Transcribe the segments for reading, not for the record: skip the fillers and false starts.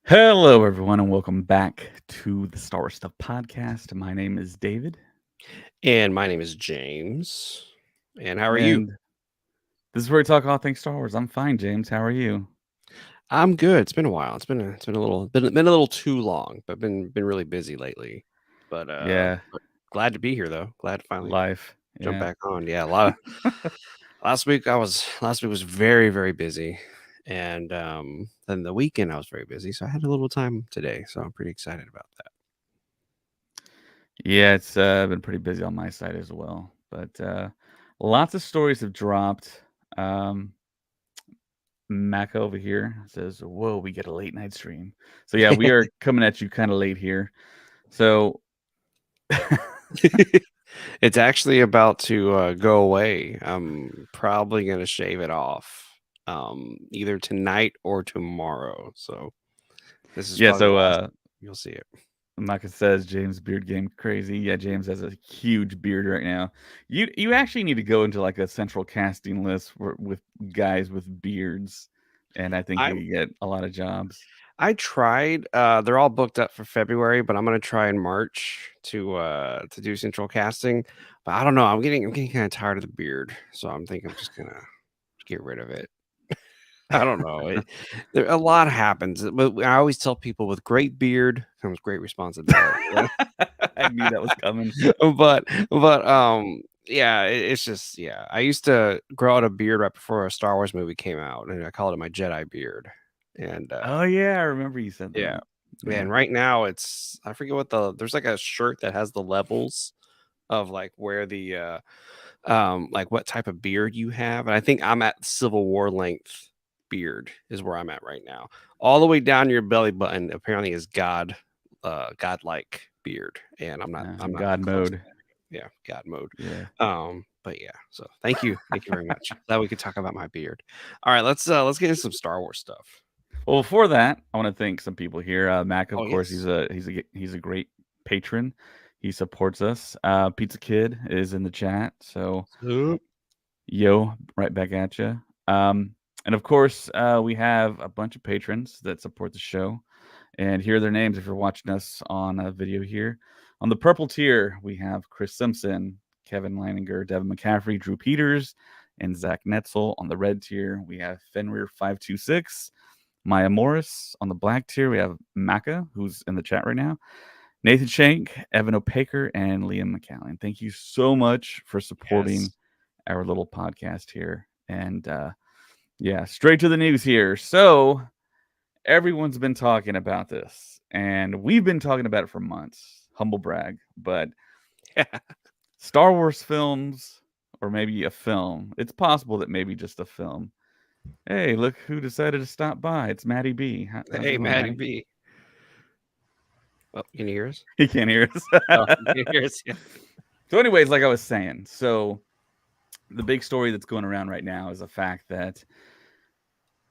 Hello, everyone, and welcome back to the Star Wars Stuff podcast. My name is David, And my name is James. And how are you? and this is where we talk all things Star Wars. I'm fine, James. How are you? I'm good. It's been a while. It's been a little too long, but been really busy lately. Yeah, But glad to be here though. Glad to finally life. jump Yeah. back on. Yeah, a lot of last week was very busy. And then the weekend I was very busy, so I had a little time today. So I'm pretty excited about that. Yeah, it's been pretty busy on my side as well. But lots of stories have dropped. Um, Mac over here says, "Whoa, we get a late night stream." So yeah, we are coming at you kind of late here. So It's actually about to go away. I'm probably gonna shave it off, either tonight or tomorrow. So this is yeah, probably the so last you'll see it. Maka says James beard game crazy. Yeah, James has a huge beard right now. You actually need to go into like a central casting list with guys with beards, and I think I you get a lot of jobs. I tried. They're all booked up for February, but I'm gonna try in March to do central casting. But I don't know. I'm getting kind of tired of the beard, so I'm thinking I'm just gonna get rid of it. I don't know. A lot happens, but I always tell people with great beard comes great responsibility. I knew that was coming. Yeah, it's just yeah. I used to grow out a beard right before a Star Wars movie came out, and I called it my Jedi beard. And Oh yeah, I remember you said yeah, that. Yeah. and right now it's I forget what there's like a shirt that has the levels of like where the like what type of beard you have, and I think I'm at Civil War length beard is where I'm at right now. All the way down your belly button apparently is godlike beard, and I'm not God close to mode. that. Yeah, God mode. Yeah. But yeah, so thank you very much. Glad we could talk about my beard. All right, let's get into some Star Wars stuff. Well, before that, I want to thank some people here. Mac, of Oh course, yes. he's a great patron. He supports us. Pizza Kid is in the chat, so So, yo, right back at you. And of course, we have a bunch of patrons that support the show. And here are their names if you're watching us on a video here. On the purple tier, we have Chris Simpson, Kevin Leininger, Devin McCaffrey, Drew Peters, and Zach Netzel. On the red tier, we have Fenrir526, Maya Morris. On the black tier, we have Maka, who's in the chat right now, Nathan Shank, Evan Opaker, and Liam McCallan. Thank you so much for supporting yes. our little podcast here. And yeah, straight to the news here. So everyone's been talking about this, and we've been talking about it for months. Humble brag, but Star Wars films, or maybe a film. It's possible that maybe just a film. Hey, look who decided to stop by. It's Matty B. How's it Hey, going, Maddie Matty? B. Oh, can you hear us? He can't hear Oh, us. you can hear us. Yeah. So, anyways, like I was saying, so the big story that's going around right now is the fact that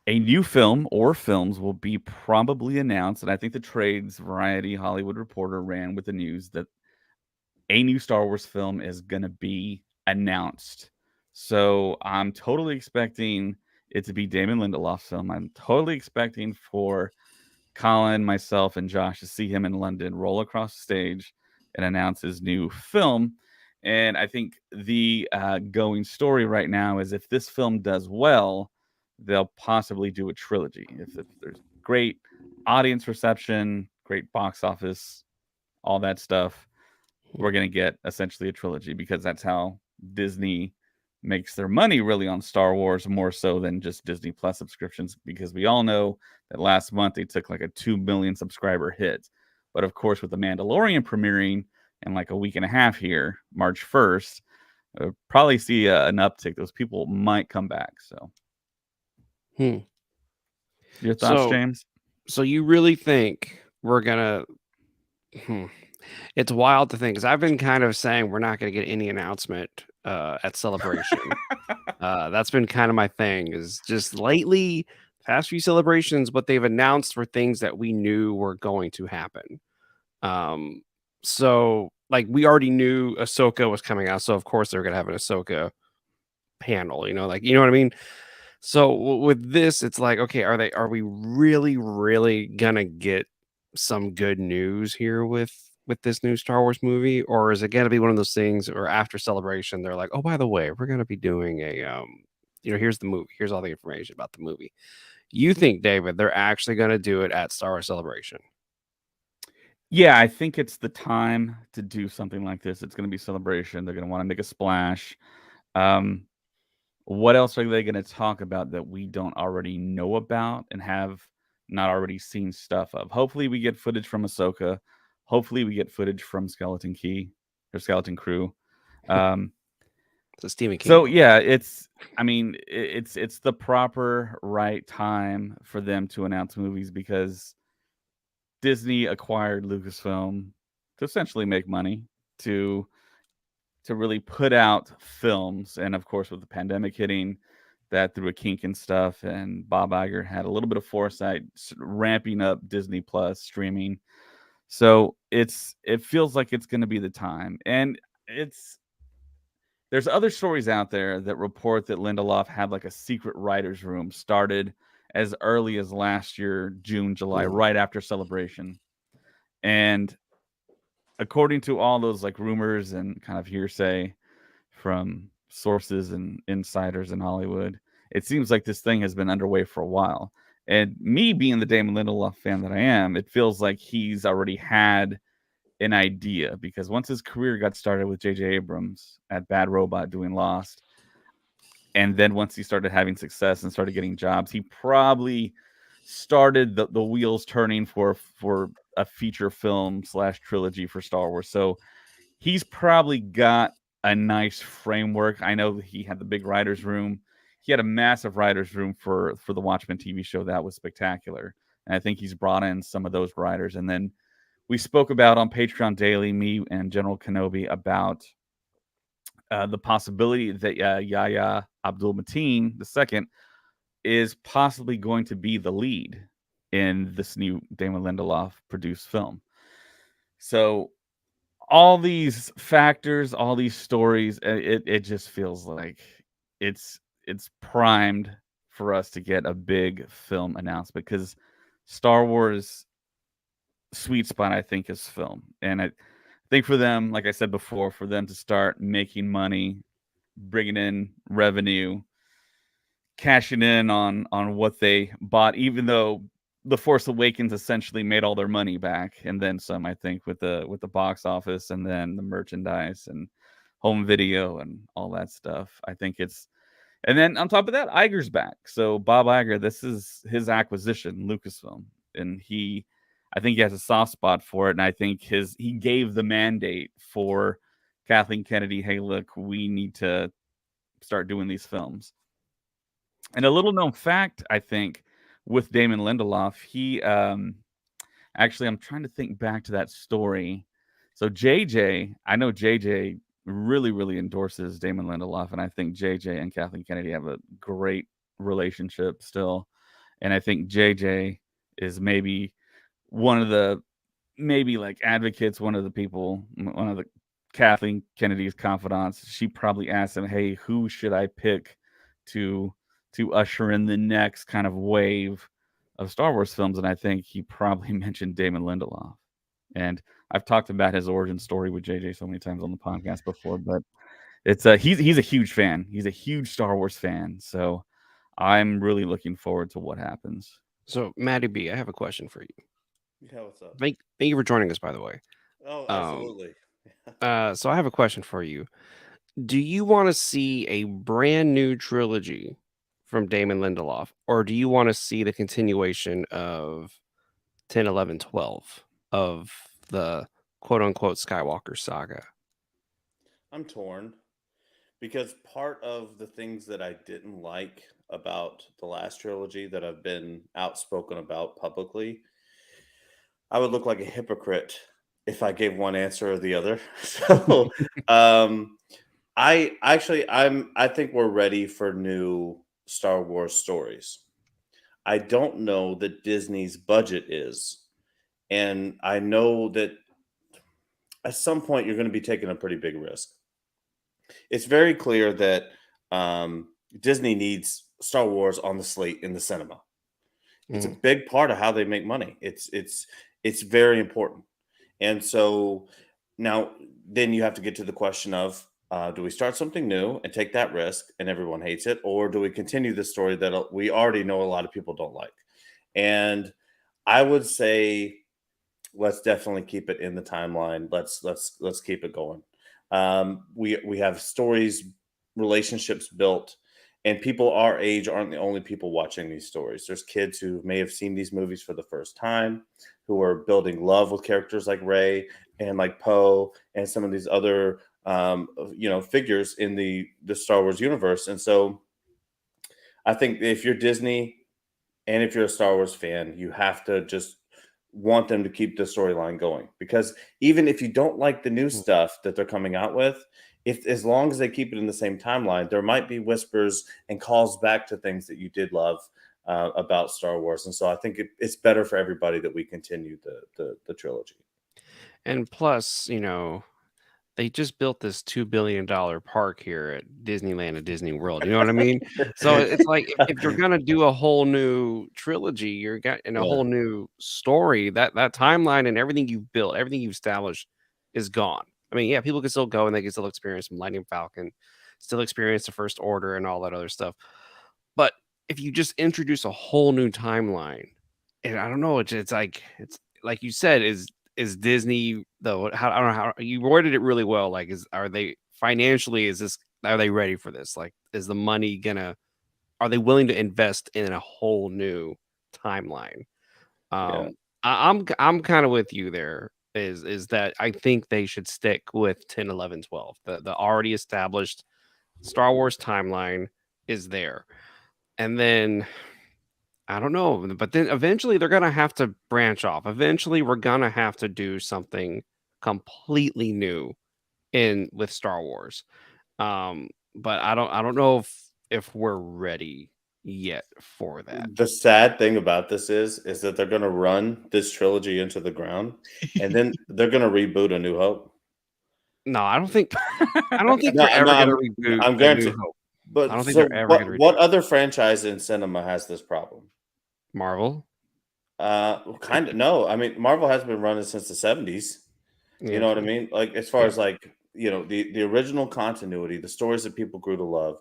a new film or films will be probably announced. And I think the Trades Variety Hollywood Reporter ran with the news that a new Star Wars film is going to be announced. So I'm totally expecting it to be Damon Lindelof's film. I'm totally expecting for Colin, myself, and Josh to see him in London roll across the stage and announce his new film. And I think the going story right now is if this film does well, they'll possibly do a trilogy. If there's great audience reception, great box office, all that stuff, we're going to get essentially a trilogy because that's how Disney makes their money really on Star Wars more so than just Disney Plus subscriptions because we all know that last month they took like a 2 million subscriber hit. But of course, with The Mandalorian premiering in like a week and a half here, March 1st, probably see an uptick. Those people might come back. So, Hmm. your thoughts, So, James? so you really think we're gonna? Hmm. It's wild to think because I've been kind of saying we're not going to get any announcement at Celebration. That's been kind of my thing. Is just lately, past few celebrations, what they've announced were things that we knew were going to happen. Um, so like we already knew Ahsoka was coming out, so of course they're going to have an Ahsoka panel. Like you know what I mean. So with this, it's like, okay, are we really gonna get some good news here with this new Star Wars movie, or is it gonna be one of those things, or after Celebration, they're like, oh, by the way, we're gonna be doing a here's the movie, here's all the information about the movie. You think, David, they're actually gonna do it at Star Wars Celebration? Yeah, I think it's the time to do something like this. It's going to be Celebration. They're going to want to make a splash. Um, what else are they going to talk about that we don't already know about and have not already seen stuff of? Hopefully, we get footage from Ahsoka. Hopefully, we get footage from Skeleton Key or Skeleton Crew. Um, It's a Stephen King so book. yeah, it's the proper right time for them to announce movies because Disney acquired Lucasfilm to essentially make money to really put out films, and of course, with the pandemic hitting, that threw a kink and stuff. And Bob Iger had a little bit of foresight, ramping up Disney Plus streaming. So it feels like it's going to be the time, and it's there's other stories out there that report that Lindelof had like a secret writers' room started as early as last year, June, July, Mm. right after Celebration. And according to all those like rumors and kind of hearsay from sources and insiders in Hollywood, it seems like this thing has been underway for a while. And me being the Damon Lindelof fan that I am, it feels like he's already had an idea because once his career got started with J.J. Abrams at Bad Robot doing Lost, and then once he started having success and started getting jobs, he probably started the wheels turning for a feature film / trilogy for Star Wars. So he's probably got a nice framework. I know he had the big writers room. He had a massive writers room for the Watchmen TV show that was spectacular. And I think he's brought in some of those writers. And then we spoke about on Patreon Daily, me and General Kenobi, about the possibility that Yahya Abdul Mateen II is possibly going to be the lead in this new Damon Lindelof produced film. So all these factors, all these stories, it just feels like it's primed for us to get a big film announcement because Star Wars sweet spot, I think, is film. And I think for them, like I said before, for them to start making money, bringing in revenue, cashing in on what they bought, even though the Force Awakens essentially made all their money back and then some, I think, with the box office and then the merchandise and home video and all that stuff. I think it's and then on top of that, Iger's back. So Bob Iger, this is his acquisition, Lucasfilm. And I think he has a soft spot for it. And I think he gave the mandate for Kathleen Kennedy, hey, look, we need to start doing these films. And a little known fact, I think, with Damon Lindelof, he actually, I'm trying to think back to that story. So JJ, I know JJ really, really endorses Damon Lindelof, and I think JJ and Kathleen Kennedy have a great relationship still. And I think JJ is maybe one of the maybe like advocates, one of the people, one of the Kathleen Kennedy's confidants. She probably asked him, "Hey, who should I pick to usher in the next kind of wave of Star Wars films?" And I think he probably mentioned Damon Lindelof. And I've talked about his origin story with JJ so many times on the podcast before, but it's he's a huge fan. He's a huge Star Wars fan. So I'm really looking forward to what happens. So, Maddie B, I have a question for you. Yeah, what's up? Thank you for joining us, by the way. Oh, absolutely. So I have a question for you. Do you want to see a brand new trilogy from Damon Lindelof, or do you want to see the continuation of 10, 11, 12 of the quote unquote Skywalker saga? I'm torn because part of the things that I didn't like about the last trilogy that I've been outspoken about publicly, I would look like a hypocrite if I gave one answer or the other. So, I think we're ready for new Star Wars stories. I don't know that Disney's budget is, and I know that at some point you're going to be taking a pretty big risk. It's very clear that Disney needs Star Wars on the slate in the cinema. It's a Mhm. big part of how they make money. It's very important. And so now then you have to get to the question of do we start something new and take that risk and everyone hates it, or do we continue the story that we already know a lot of people don't like? And I would say let's definitely keep it in the timeline. Let's keep it going. We have stories, relationships built, and people our age aren't the only people watching these stories. There's kids who may have seen these movies for the first time, who are building love with characters like Ray and like Poe and some of these other figures in the Star Wars universe. And so I think if you're Disney and if you're a Star Wars fan, you have to just want them to keep the storyline going, because even if you don't like the new Mm. stuff that they're coming out with, if as long as they keep it in the same timeline, there might be whispers and calls back to things that you did love about Star Wars. And so I think it's better for everybody that we continue the trilogy. And plus, they just built this $2 billion park here at Disneyland and Disney World. You know what I mean? So it's like if you're gonna do a whole new trilogy, you're got in a Yeah, whole new story, that timeline and everything you've built, everything you've established is gone. I mean, yeah, people can still go and they can still experience Millennium Falcon, still experience the First Order and all that other stuff. But if you just introduce a whole new timeline, and I don't know, it's like you said, is Disney though? How I don't know how you worded it really well. Like, are they financially? Are they ready for this? Like, is the money gonna? Are they willing to invest in a whole new timeline? yeah. I'm kind of with you there. Is that I think they should stick with 10, 11, 12. The already established Star Wars timeline is there, and then I don't know, but then eventually they're gonna have to branch off. Eventually, we're gonna have to do something completely new in with Star Wars. But I don't know if we're ready yet for that. The sad thing about this is that they're going to run this trilogy into the ground, and then they're going to reboot A New Hope. No, I don't think No, they're no, ever gonna reboot I'm A New guaranteed. Hope. I But don't think so they're ever what? gonna What redo it. other franchise in cinema has this problem? Marvel? Kind of no. I mean, Marvel has been running since the 70s. You Yeah, know what I true. mean? Like as far Yeah. as like the original continuity, the stories that people grew to love.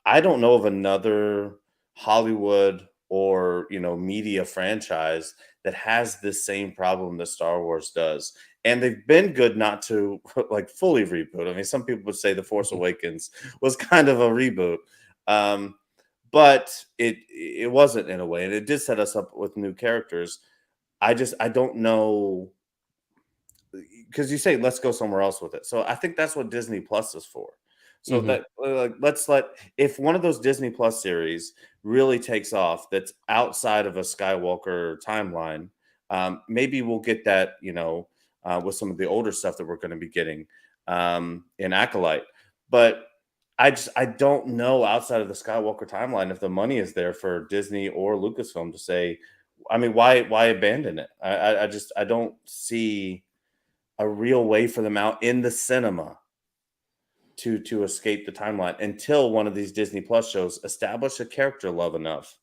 I don't know of another Hollywood or media franchise that has this same problem that Star Wars does. And they've been good not to like fully reboot. I mean, some people would say The Force Mhm. Awakens was kind of a reboot. Um, but it wasn't in a way, and it did set us up with new characters. I don't know, because you say let's go somewhere else with it. So I think that's what Disney Plus is for. So Mhm. that like let's let if one of those Disney Plus series really takes off that's outside of a Skywalker timeline, maybe we'll get that with some of the older stuff that we're going to be getting in Acolyte. But I don't know outside of the Skywalker timeline if the money is there for Disney or Lucasfilm to say. I mean, why abandon it? I just I don't see a real way for them out in the cinema to escape the timeline until one of these Disney Plus shows establish a character love enough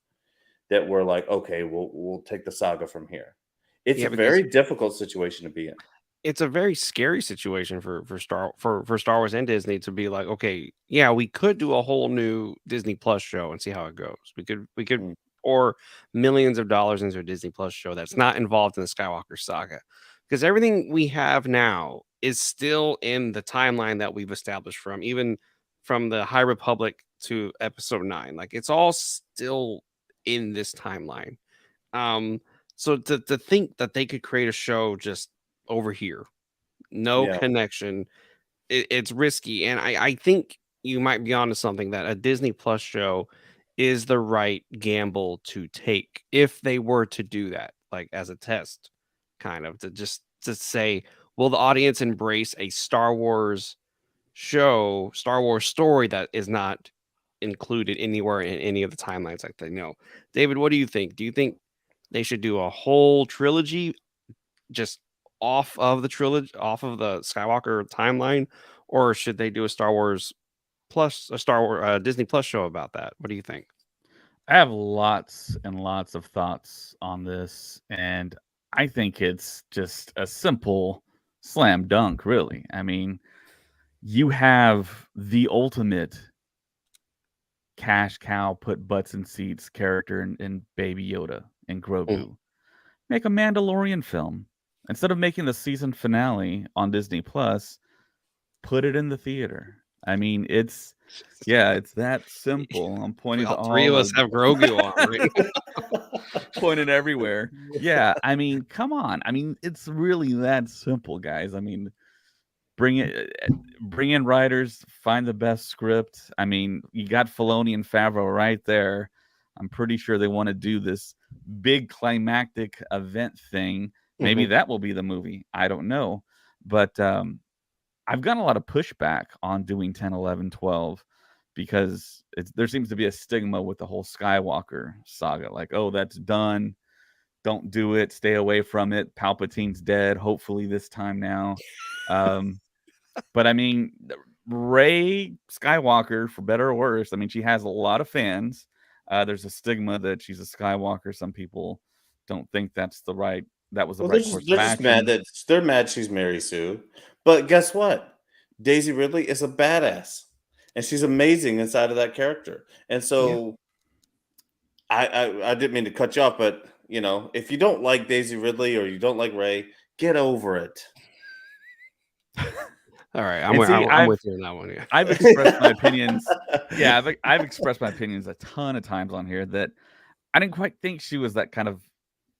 that we're like, okay, we'll take the saga from here. It's a Yeah, because very difficult situation to be in. it's a very scary situation for Star Wars and Disney to be like, okay, yeah, we could do a whole new Disney Plus show and see how it goes. We could Mm, pour millions of dollars into a Disney Plus show that's not involved in the Skywalker saga. Because everything we have now is still in the timeline that we've established from even from the High Republic to episode 9. Like it's all still in this timeline. Um, so to think that they could create a show just over here, no yeah, connection, it's risky. And I think you might be onto something that a Disney Plus show is the right gamble to take if they were to do that, like as a test, kind of to say, will the audience embrace a Star Wars show, Star Wars story that is not included anywhere in any of the timelines like they know? David, what do you think? Do you think they should do a whole trilogy just off of the Skywalker timeline, or should they do a Star Wars Disney Plus show about that? What do you think? I have lots and lots of thoughts on this, and I think it's just a simple slam dunk, really. I mean, you have the ultimate cash cow, put butts in seats character in Baby Yoda and Grogu. Make a Mandalorian film. Instead of making the season finale on Disney Plus, put it in the theater. I mean, it's that simple. I'm pointing to All three all of us the have Grogu on, right? pointing everywhere. Yeah, I mean, come on. I mean, it's really that simple, guys. I mean, bring it, bring in writers, find the best script. I mean, you got Filoni and Favreau right there. I'm pretty sure they want to do this big climactic event thing. Maybe Mhm. that will be the movie. I don't know, but I've gotten a lot of pushback on doing 10, 11, 12 because there seems to be a stigma with the whole Skywalker saga. Like, oh, that's done. Don't do it. Stay away from it. Palpatine's dead. Hopefully this time now. Um, but I mean, Ray Skywalker, for better or worse, I mean, she has a lot of fans. There's a stigma that she's a Skywalker. Some people don't think that was the Well, they're right just course of they're just mad action. that they're mad she's Mary Sue. But guess what? Daisy Ridley is a badass, and she's amazing inside of that character. And Yeah. so I didn't mean to cut you off, but if you don't like Daisy Ridley or you don't like Ray, get over it. All right, And see, I'm with you on that one. Yeah. I've expressed my opinions. Yeah, I've expressed my opinions a ton of times on here that I didn't quite think she was that kind of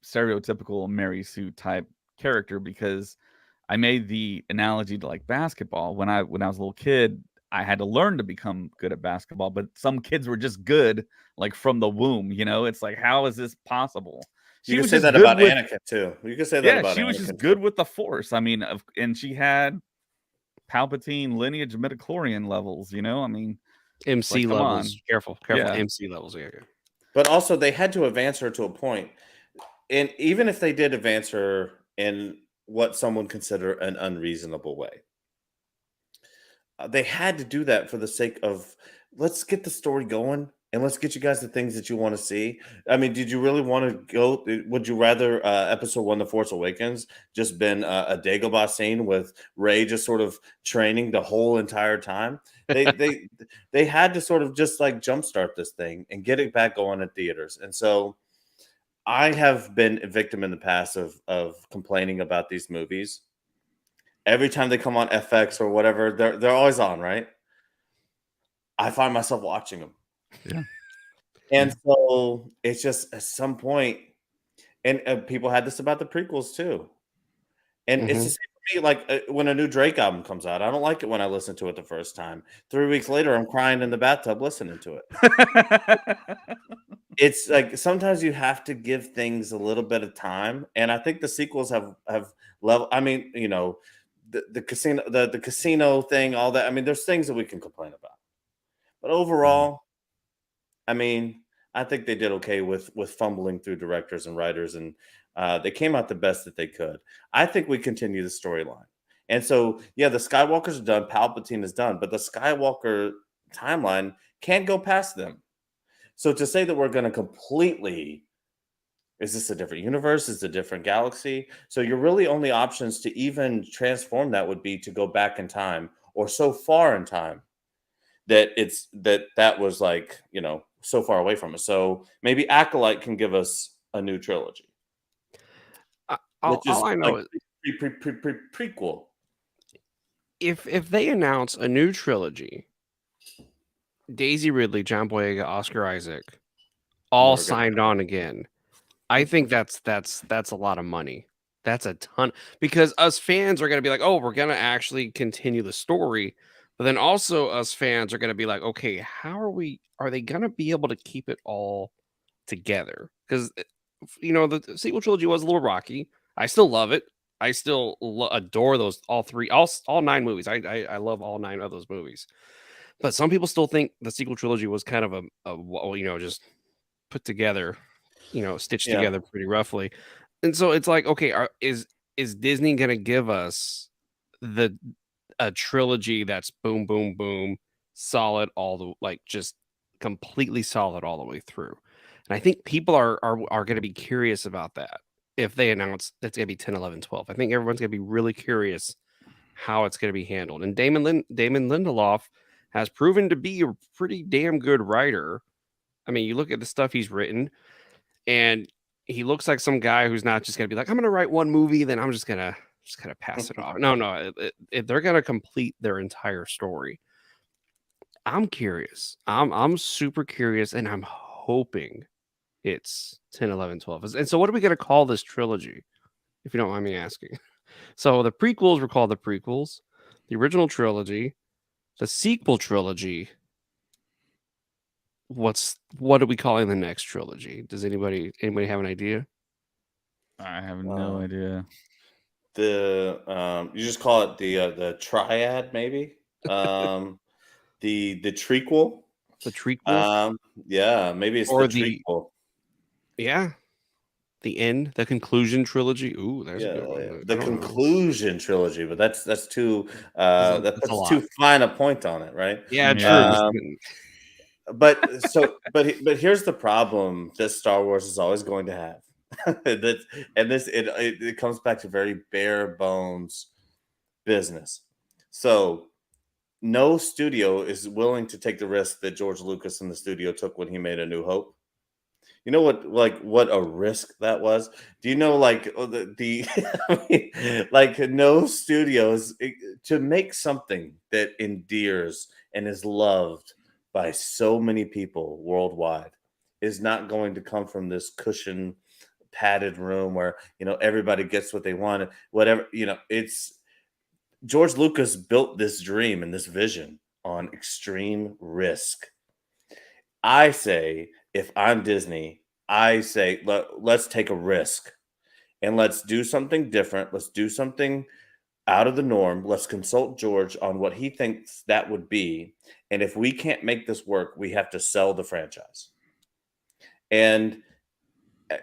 stereotypical Mary Sue type character because I made the analogy to like basketball. When I was a little kid, I had to learn to become good at basketball, but some kids were just good like from the womb, It's like, how is this possible? You She can was say just that good about with Anakin too. You can say that yeah, about she was just Anakin good too. with the force. I mean, and she had Palpatine lineage midichlorian levels, I mean, it's MC like, come levels. on. Careful. Yeah. MC levels. Yeah. But also, they had to advance her to a point, and even if they did advance her in what some would consider an unreasonable way, they had to do that for the sake of let's get the story going and let's get you guys the things that you want to see. I mean, did you really want to go? Would you rather episode one, The Force Awakens, just been a Dagobah scene with Ray just sort of training the whole entire time? They had to sort of just like jumpstart this thing and get it back going in theaters. And so I have been a victim in the past of complaining about these movies. Every time they come on FX or whatever, they're always on, right? I find myself watching them. Yeah. And so it's just at some point, and people had this about the prequels too. And it's the Mhm. same for me, like when a new Drake album comes out, I don't like it when I listen to it the first time. 3 weeks later, I'm crying in the bathtub listening to it. It's like sometimes you have to give things a little bit of time, and I think the sequels have level. I mean, the casino, the casino thing, all that. I mean, there's things that we can complain about, but overall, I mean, I think they did okay with fumbling through directors and writers, and they came out the best that they could. I think we continue the storyline, and so yeah, the Skywalkers are done. Palpatine is done, but the Skywalker timeline can't go past them. So to say that we're going to completely is this a different universe? Is it a different galaxy? So your really only options to even transform that would be to go back in time or so far in time that that was like, so far away from us. So maybe Acolyte can give us a new trilogy, which All is I know like is prequel. if they announce a new trilogy, Daisy Ridley, John Boyega, Oscar Isaac, all Never gonna signed on again. I think that's a lot of money. That's a ton because us fans are going to be like, "Oh, we're going to actually continue the story." But then also us fans are going to be like, "Okay, are they going to be able to keep it all together?" Cuz the sequel trilogy was a little rocky. I still love it. I still adore those all 9 movies. I love all 9 of those movies. But some people still think the sequel trilogy was kind of just put together, stitched Yeah. together pretty roughly. And so it's like, okay, is Disney going to give us the a trilogy that's boom, boom, boom, solid all the just completely solid all the way through? And I think people are going to be curious about that if they announce it's going to be 10, 11, 12. I think everyone's going to be really curious how it's going to be handled. And Damon Lindelof has proven to be a pretty damn good writer. I mean, you look at the stuff he's written, and he looks like some guy who's not just going to be like, I'm going to write one movie, then I'm just going to pass it off. No, they're going to complete their entire story. I'm curious. I'm super curious, and I'm hoping it's 10, 11, 12. And so what are we going to call this trilogy, if you don't mind me asking? So the prequels were called the prequels, the original trilogy, the sequel trilogy. What are we calling the next trilogy? Does anybody have an idea? I have no idea. You just call it the triad, maybe. The trequel. The trequel? Yeah, maybe it's Or the trequel. Yeah. The end, the conclusion trilogy. Ooh, there's a good one. The conclusion trilogy, but that's too that's too fine a point on it, right? Yeah, true. But here's the problem that Star Wars is always going to have. It comes back to very bare bones business. So no studio is willing to take the risk that George Lucas and the studio took when he made A New Hope. You know what a risk that was? Do you know like no studios to make something that endears and is loved by so many people worldwide is not going to come from this cushion padded room where everybody gets what they want, whatever. It's George Lucas built this dream and this vision on extreme risk. I say, if I'm Disney, I say let's take a risk and let's do something different. Let's do something out of the norm. Let's consult George on what he thinks that would be. And if we can't make this work, we have to sell the franchise. And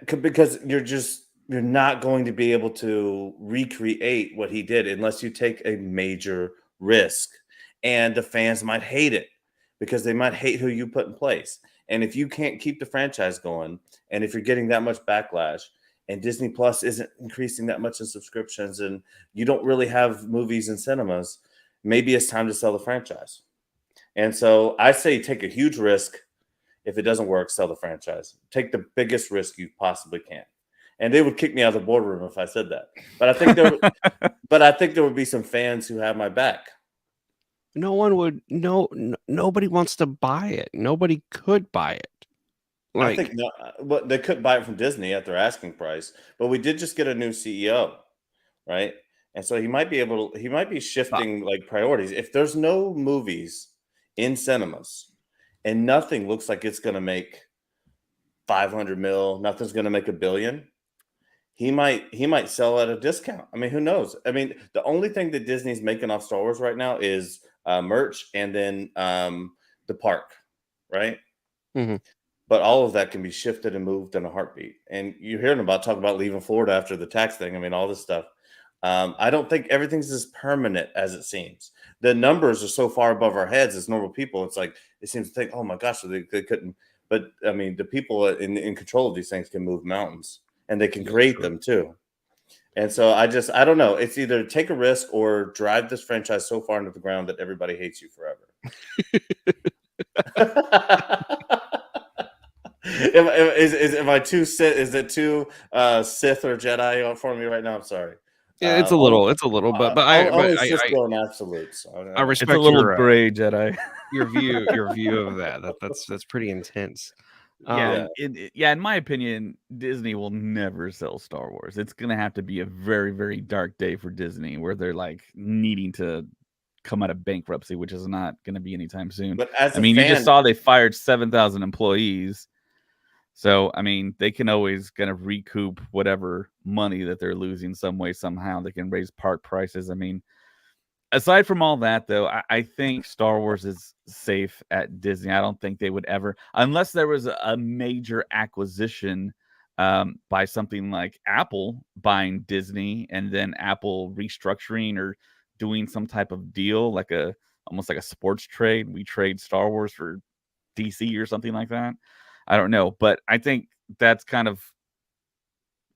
because you're not going to be able to recreate what he did unless you take a major risk. And the fans might hate it because they might hate who you put in place. And if you can't keep the franchise going, and if you're getting that much backlash, and Disney Plus isn't increasing that much in subscriptions, and you don't really have movies in cinemas, maybe it's time to sell the franchise. And so I say take a huge risk. If it doesn't work, sell the franchise. Take the biggest risk you possibly can. And they would kick me out of the boardroom if I said that. But I think there would be some fans who have my back. No one would. Nobody wants to buy it. Nobody could buy it. I think but they couldn't buy it from Disney at their asking price. But we did just get a new CEO, right? And so he might be shifting like priorities. If there's no movies in cinemas and nothing looks like it's going to make 500 mil, nothing's going to make $1 billion, he might sell at a discount. I mean, who knows? I mean, the only thing that Disney's making off Star Wars right now is merch and then the park, right? Mm-hmm. But all of that can be shifted and moved in a heartbeat. And you're hearing talking about leaving Florida after the tax thing. I mean, all this stuff. I don't think everything's as permanent as it seems. The numbers are so far above our heads as normal people. It's like it seems to think, oh my gosh, they couldn't. But I mean, the people in control of these things can move mountains, and they can create them too. And so I don't know. It's either take a risk or drive this franchise so far into the ground that everybody hates you forever. Am I too Sith? Is it too Sith or Jedi for me right now? I'm sorry. Yeah, it's a little, but I absolutes. I respect it's a little gray Jedi. Your view of that. That's pretty intense. In my opinion, Disney will never sell Star Wars. It's gonna have to be a very, very dark day for Disney, where they're like needing to come out of bankruptcy, which is not going to be anytime soon. But you just saw they fired 7,000 employees. So, I mean, they can always kind of recoup whatever money that they're losing some way, somehow. They can raise park prices. I mean, aside from all that, though, I think Star Wars is safe at Disney. I don't think they would ever, unless there was a major acquisition by something like Apple buying Disney and then Apple restructuring or doing some type of deal, like almost like a sports trade. We trade Star Wars for DC or something like that. I don't know, but I think that's kind of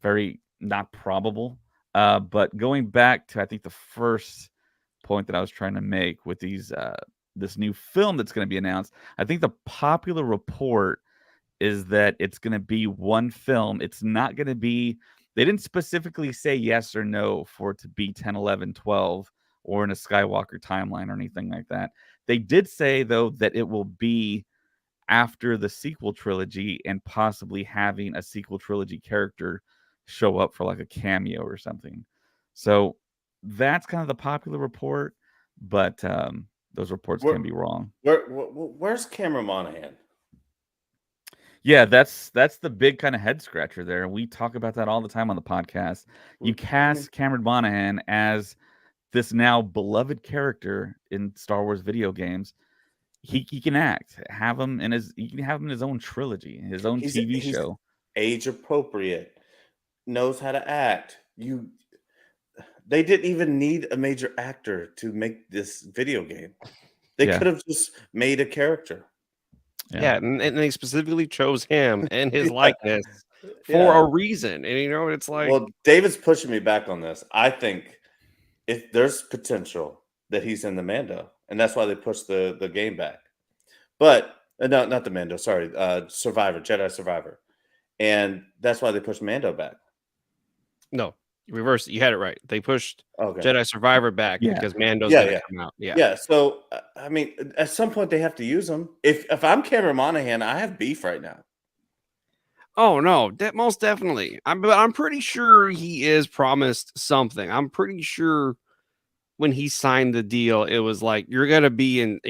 very not probable. But going back to I think the first point that I was trying to make with this new film that's going to be announced, I think the popular report is that it's going to be one film. It's not going to be. They didn't specifically say yes or no for it to be 10, 11, 12, or in a Skywalker timeline or anything like that. They did say though that it will be after the sequel trilogy and possibly having a sequel trilogy character show up for like a cameo or something. So that's kind of the popular report, but those reports Where, can be wrong. where's Cameron Monaghan? Yeah, that's the big kind of head scratcher there. We talk about that all the time on the podcast. You cast Cameron Monaghan as this now beloved character in Star Wars video games. He can act. You can have him in his own trilogy, his own TV show. Age appropriate, knows how to act. They didn't even need a major actor to make this video game. They could have just made a character. Yeah, and they specifically chose him and his likeness for a reason. And it's like, well, David's pushing me back on this. I think if there's potential that he's in the Mando, and that's why they pushed the game back. But no, not the Mando. Sorry, Survivor, Jedi Survivor, and that's why they pushed Mando back. No, reverse. You had it right. They pushed Jedi Survivor back because Mando's gonna come out. Yeah. So I mean, at some point they have to use him. If I'm Cameron Monaghan, I have beef right now. Oh no, that most definitely. I'm pretty sure he is promised something. I'm pretty sure when he signed the deal, it was like you're gonna be in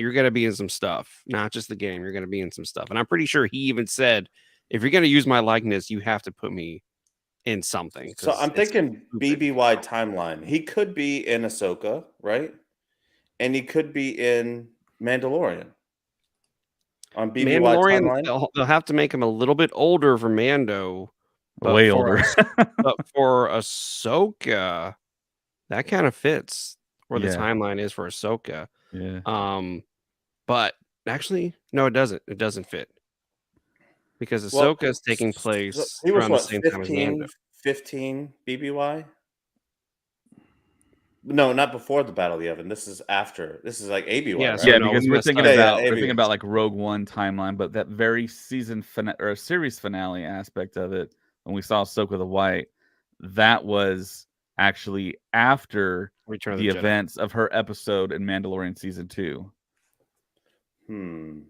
some stuff, not just the game. You're gonna be in some stuff, and I'm pretty sure he even said, if you're gonna use my likeness, you have to put me in something. So I'm thinking BBY timeline. He could be in Ahsoka, right? And he could be in Mandalorian. On BBY timeline, they'll have to make him a little bit older for Mando, way older. But for Ahsoka, that kind of fits where the timeline is for Ahsoka. Yeah. But actually, no, it doesn't. It doesn't fit because Ahsoka is taking place around the same time as Mando. 15 BBY. No, not before the Battle of Yavin. This is after. This is like ABY, right? Yeah, because we're thinking about like Rogue One timeline, but that very season or series finale aspect of it, when we saw Ahsoka the White, that was actually after the events of her episode in Mandalorian season 2.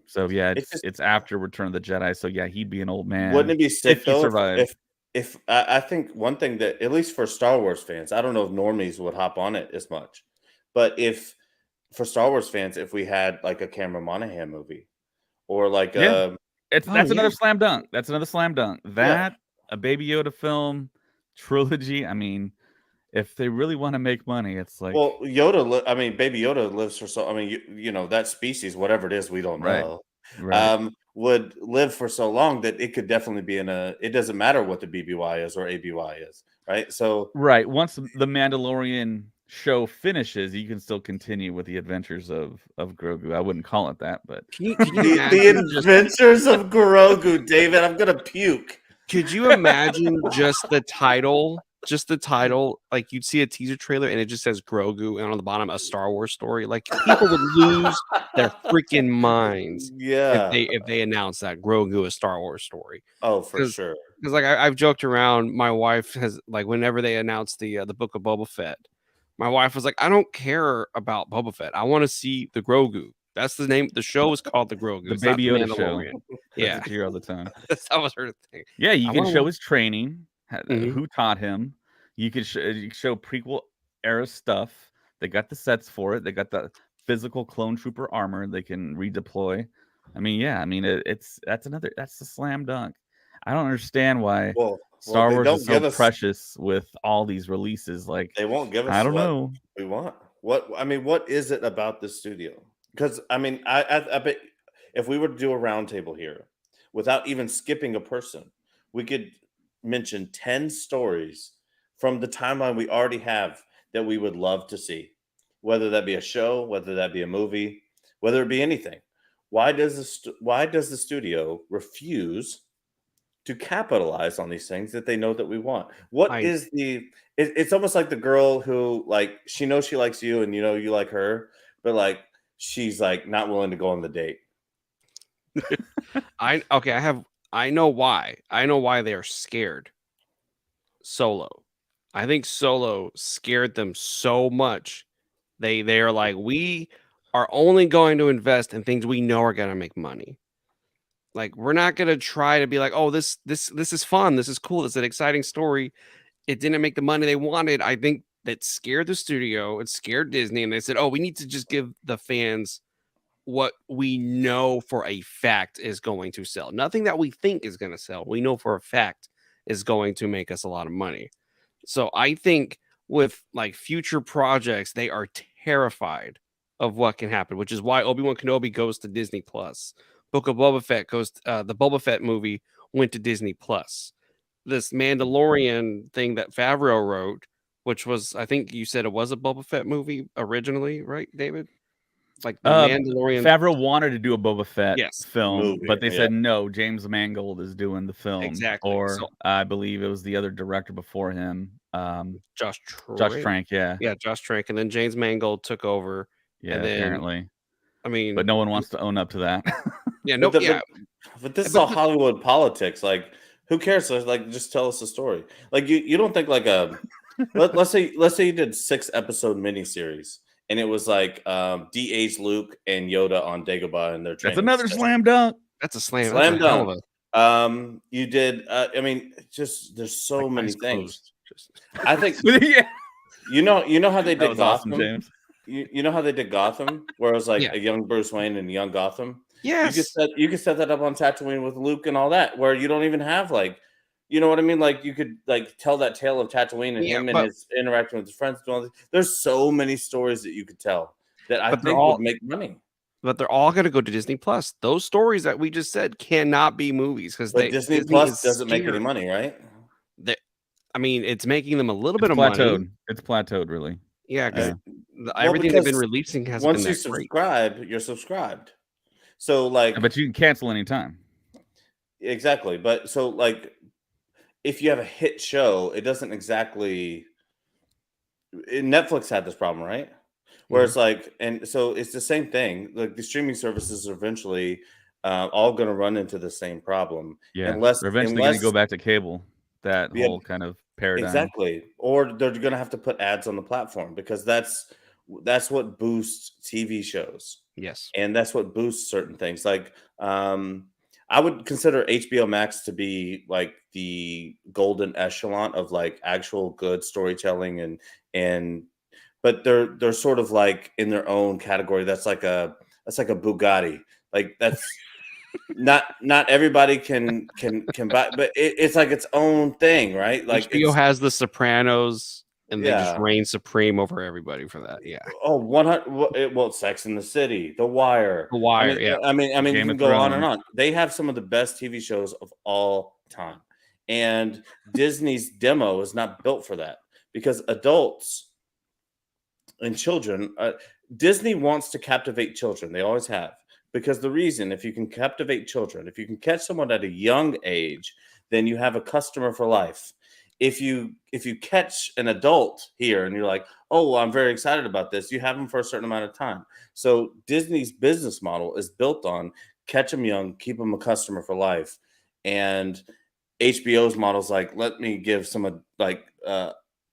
So yeah, it's after Return of the Jedi. So yeah, he'd be an old man. Wouldn't it be sick though if I think one thing that, at least for Star Wars fans, I don't know if normies would hop on it as much, but if for Star Wars fans, if we had like a Cameron Monaghan movie or like that's another slam dunk. That's another slam dunk. A Baby Yoda film trilogy. I mean, if they really want to make money, it's like, well, Baby Yoda lives for so. I mean, you know that species, whatever it is, we don't know. Right. Would live for so long that it could definitely be it doesn't matter what the BBY is or ABY is, right? So once the Mandalorian show finishes, you can still continue with the adventures of Grogu. I wouldn't call it that, but the adventures of Grogu, David, I'm gonna puke. Could you imagine just the title? Just the title, like you'd see a teaser trailer and it just says Grogu, and on the bottom a Star Wars story. Like people would lose their freaking minds, if they announce that Grogu a Star Wars story. Oh, for sure. Because like I've joked around, my wife has, like, whenever they announced the Book of Boba Fett, my wife was like, I don't care about Boba Fett. I want to see the Grogu. That's the name. The show is called the Grogu. The Baby Yoda show. Yeah, here all the time. That was her thing. Yeah, you can show his training. Who taught him? You could show prequel era stuff. They got the sets for it. They got the physical clone trooper armor they can redeploy. I mean, that's a slam dunk. I don't understand why Star Wars is so precious with all these releases. Like, they won't give us. I don't know. We want what is it about the studio? Because I mean, I bet if we were to do a roundtable here, without even skipping a person, we could mention 10 stories from the timeline we already have that we would love to see, whether that be a show, whether that be a movie, whether it be anything. why does the studio refuse to capitalize on these things that they know that we want? What I is it's almost like the girl who, like, she knows she likes you and you know you like her, but like she's like not willing to go on the date. I know why. I know why they are scared. Solo. I think Solo scared them so much. They are like, we are only going to invest in things we know are going to make money. Like, we're not going to try to be like, oh, this is fun, this is cool, it's an exciting story. It didn't make the money they wanted. I think that scared the studio, it scared Disney, and they said, oh, we need to just give the fans what we know for a fact is going to sell. Nothing that we think is going to sell. We know for a fact is going to make us a lot of money. So I think with like future projects, they are terrified of what can happen, which is why Obi-Wan Kenobi goes to Disney Plus. Book of Boba Fett goes the Boba Fett movie went to Disney Plus. This Mandalorian thing that Favreau wrote, which was, I think you said it was a Boba Fett movie originally, right, David? Like the Mandalorian. Favreau wanted to do a Boba Fett Yes. film, Movie, but they yeah. said no. James Mangold is doing the film, Exactly. or So- I believe it was the other director before him, Josh Trank. Josh Trank. Yeah, Yeah, Josh Trank, and then James Mangold took over. yeah. and then, Apparently, I mean, but no one wants to own up to that. yeah, no, But, yeah, but this is But all Hollywood politics. Like, who cares? Like, just tell us a story. Like, you don't think like a let's say you did 6-episode miniseries, and it was like de-age Luke and Yoda on Dagobah and their training. That's another slam dunk. that's a slam. Slam That's a hell of dunk. You did. I mean, just there's so like, many eyes things. closed. Just- I think Yeah, you know how they that did was Gotham. awesome, James. You know how they did Gotham, where it was like Yeah. a young Bruce Wayne and a young Gotham. Yes. You could set that up on Tatooine with Luke and all that, where you don't even have like, you know what I mean? Like you could like tell that tale of Tatooine and Yeah, him and but- his interacting with his friends. And all this. There's so many stories that you could tell that I But they're think all- would make money. But they're all going to go to Disney Plus. Those stories that we just said cannot be movies because But Disney Plus is doesn't make any scared. money, right? I mean, it's making them a little It's bit of plateaued. money. It's plateaued, really. Yeah, 'cause Yeah. everything they've been because releasing hasn't Once been you that great. subscribe, you're subscribed. So like, But you can cancel anytime. exactly. But so like, if you have a hit show, it doesn't exactly. Netflix had this problem, right? Where it's like, and so it's the same thing. Like the streaming services are eventually all going to run into the same problem. Yeah, Unless- they're eventually going to go unless- back to cable. That Yeah, whole kind of paradigm. Exactly. Or they're going to have to put ads on the platform because that's what boosts TV shows. Yes. And that's what boosts certain things. Like I would consider HBO Max to be like the golden echelon of like actual good storytelling and but they're sort of like in their own category. That's like a Bugatti. Like that's not everybody can buy, but it's like its own thing, right? Like HBO has The Sopranos, and they just Yeah. reign supreme over everybody for that. Yeah. 100. Well, Sex in the City, The Wire, The Wire. I mean, Yeah. I mean, Game you can of go on and Thrones. on. They have some of the best TV shows of all time, and Disney's demo is not built for that because adults and children. Disney wants to captivate children. They always have. Because the reason, if you can captivate children, if you can catch someone at a young age, then you have a customer for life. If you catch an adult here and you're like, oh, well, I'm very excited about this, you have them for a certain amount of time. So Disney's business model is built on catch them young, keep them a customer for life. And HBO's model is like, let me give some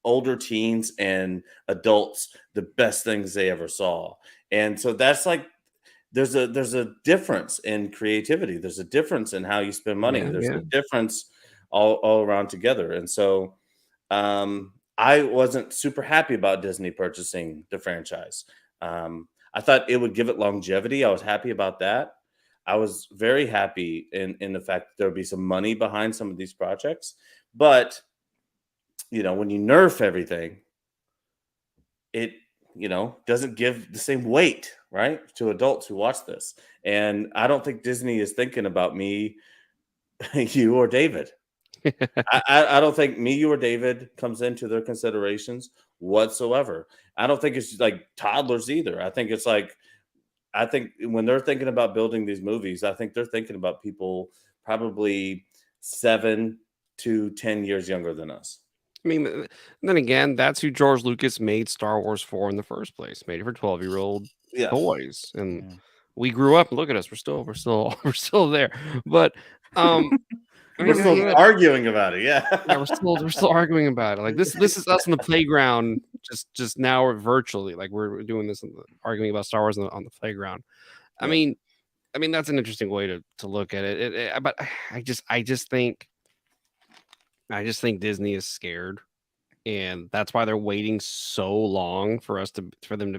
older teens and adults the best things they ever saw. And so that's like, there's a difference in creativity. There's a difference in how you spend money. Yeah, There's yeah. a difference all around together. And so I wasn't super happy about Disney purchasing the franchise. I thought it would give it longevity. I was happy about that. I was very happy in the fact that there would be some money behind some of these projects. But, when you nerf everything, it doesn't give the same weight, right, to adults who watch this. And I don't think Disney is thinking about me, you, or David. I don't think me, you, or David comes into their considerations whatsoever. I don't think it's like toddlers either. I think it's like I think when they're thinking about building these movies, I think they're thinking about people probably 7 to 10 years younger than us. I mean, then again, that's who George Lucas made Star Wars for in the first place. Made it for 12-year-old Yeah. boys, and Yeah. we grew up. And look at us, we're still we're still there. But I We're mean, still yeah, arguing about it. Yeah. yeah, we're still arguing about it. Like this is us in the playground. Just now we're virtually like we're doing this arguing about Star Wars on the playground. I Yeah. mean, that's an interesting way to look at it. But I just think Disney is scared, and that's why they're waiting so long for them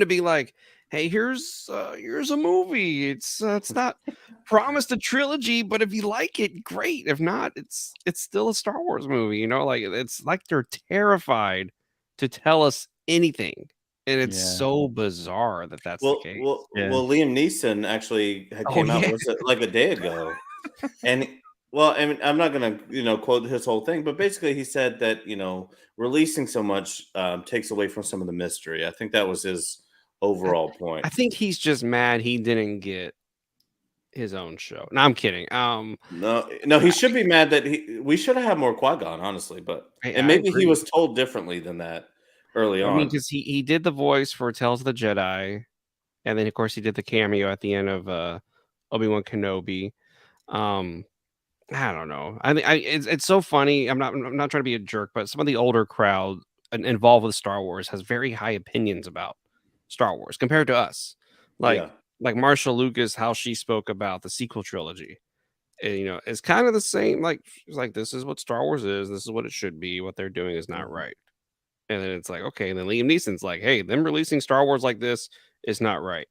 to be like, hey, here's a movie. It's not promised a trilogy, but if you like it, great. If not, it's still a Star Wars movie. You know, like it's like they're terrified to tell us anything, and it's Yeah. so bizarre that that's the case. Yeah. Liam Neeson actually Oh, came out yeah. was it like a day ago, and I mean, I'm not gonna quote his whole thing, but basically he said that releasing so much takes away from some of the mystery. I think that was his overall point. I think he's just mad he didn't get his own show. No, I'm kidding. No, he should be mad that we should have had more Qui-Gon, honestly, but I and maybe he agree. was told differently than that early I on. mean, because he did the voice for Tales of the Jedi, and then of course he did the cameo at the end of Obi-Wan Kenobi. I don't know. It's so funny. I'm not trying to be a jerk, but some of the older crowd involved with Star Wars has very high opinions about Star Wars compared to us. Yeah. Like Marshall Lucas, how she spoke about the sequel trilogy. And, it's kind of the same. Like she's like, this is what Star Wars is. This is what it should be. What they're doing is not Mhm. right. And then it's like, okay. And then Liam Neeson's like, hey, them releasing Star Wars like this is not right.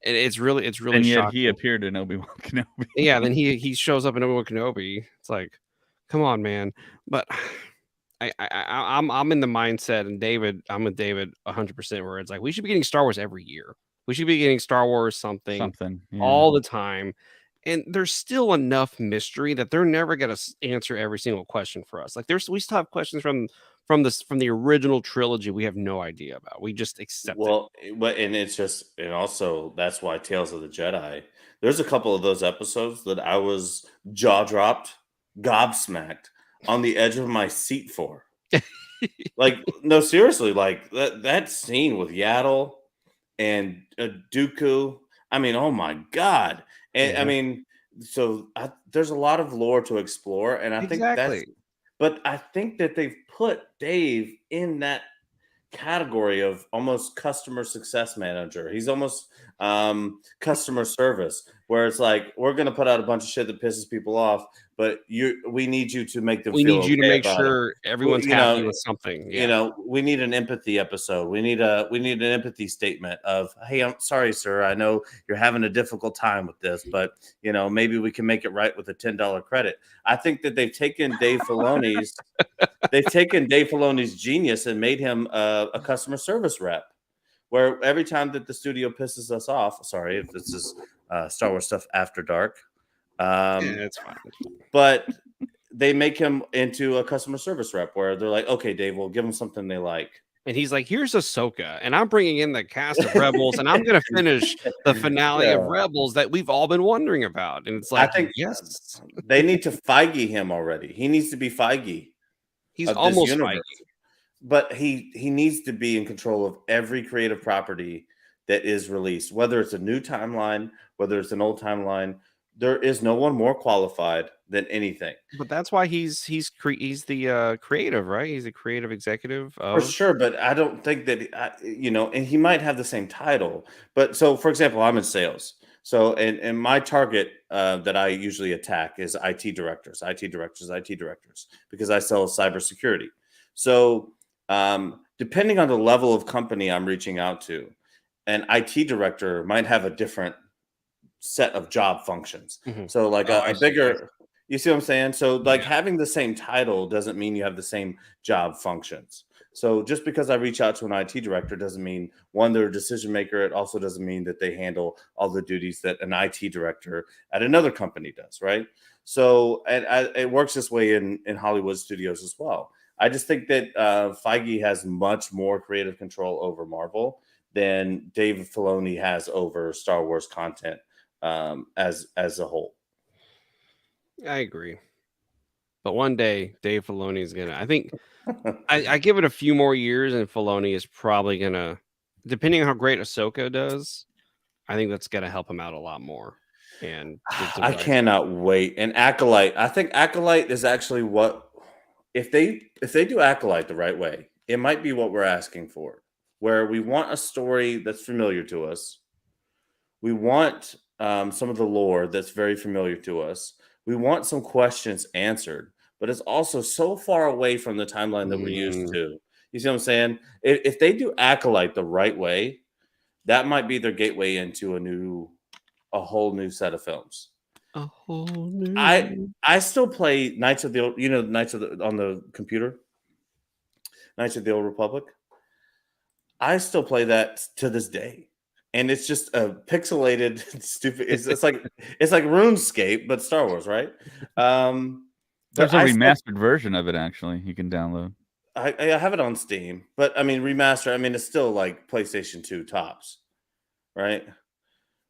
And it's really And yet shocking. he appeared in Obi-Wan Kenobi. Yeah, then he shows up in Obi-Wan Kenobi. It's like, come on, man. But I'm in the mindset, and I'm with David 100%, where it's like we should be getting Star Wars every year. We should be getting Star Wars something Yeah. all the time. And there's still enough mystery that they're never gonna answer every single question for us. Like we still have questions from the original trilogy we have no idea about. We just accept it. But and it's just and also that's why Tales of the Jedi. There's a couple of those episodes that I was jaw dropped, gobsmacked, on the edge of my seat for. Like, no, seriously, like that scene with Yaddle and Dooku. I mean, oh my god! And Yeah. I mean, so there's a lot of lore to explore, and I think but I think that they've put Dave in that category of almost customer success manager. He's almost customer service, where it's like we're going to put out a bunch of shit that pisses people off, but we need you to make them. We feel need you to okay make about sure it. everyone's happy with something. Yeah. We need an empathy episode. We need an empathy statement of, hey, I'm sorry, sir. I know you're having a difficult time with this, but maybe we can make it right with a $10 credit. I think that they've taken Dave Filoni's genius and made him a customer service rep, where every time that the studio pisses us off, sorry if this is Star Wars stuff after dark, It's fine. but they make him into a customer service rep where they're like, okay, Dave, we'll give them something they like. And he's like, here's Ahsoka, and I'm bringing in the cast of Rebels, and I'm going to finish the finale of Rebels that we've all been wondering about. And it's like, I think yes, they need to Feige him already. He needs to be Feige. He's almost Feige. But he needs to be in control of every creative property that is released, whether it's a new timeline, whether it's an old timeline. There is no one more qualified than anything. But that's why he's the creative, right? He's a creative executive. For sure, but I don't think that and he might have the same title. But so, for example, I'm in sales. So, and my target that I usually attack is IT directors, because I sell cybersecurity. So, depending on the level of company I'm reaching out to, an IT director might have a different set of job functions. Mhm. So like a bigger, you see what I'm saying? So like having the same title doesn't mean you have the same job functions. So just because I reach out to an IT director doesn't mean one, they're a decision maker. It also doesn't mean that they handle all the duties that an IT director at another company does, right? So it works this way in Hollywood studios as well. I just think that Feige has much more creative control over Marvel than Dave Filoni has over Star Wars content as a whole. I agree. But one day, Dave Filoni is gonna. I think I give it a few more years, and Filoni is probably gonna, depending on how great Ahsoka does, I think that's gonna help him out a lot more. And I cannot wait. And Acolyte, I think Acolyte is actually what if they do Acolyte the right way, it might be what we're asking for. Where we want a story that's familiar to us. We want some of the lore that's very familiar to us. We want some questions answered, but it's also so far away from the timeline that we're used to. You see what I'm saying? If they do Acolyte the right way, that might be their gateway into a whole new set of films. a whole new. I still play Knights of the Old, on the computer, Knights of the Old Republic. I still play that to this day, and it's just a pixelated, stupid. It's like RuneScape, but Star Wars, right? There's a remastered version of it actually you can download. I have it on Steam, but I mean remaster. I mean it's still like PlayStation 2 tops, right?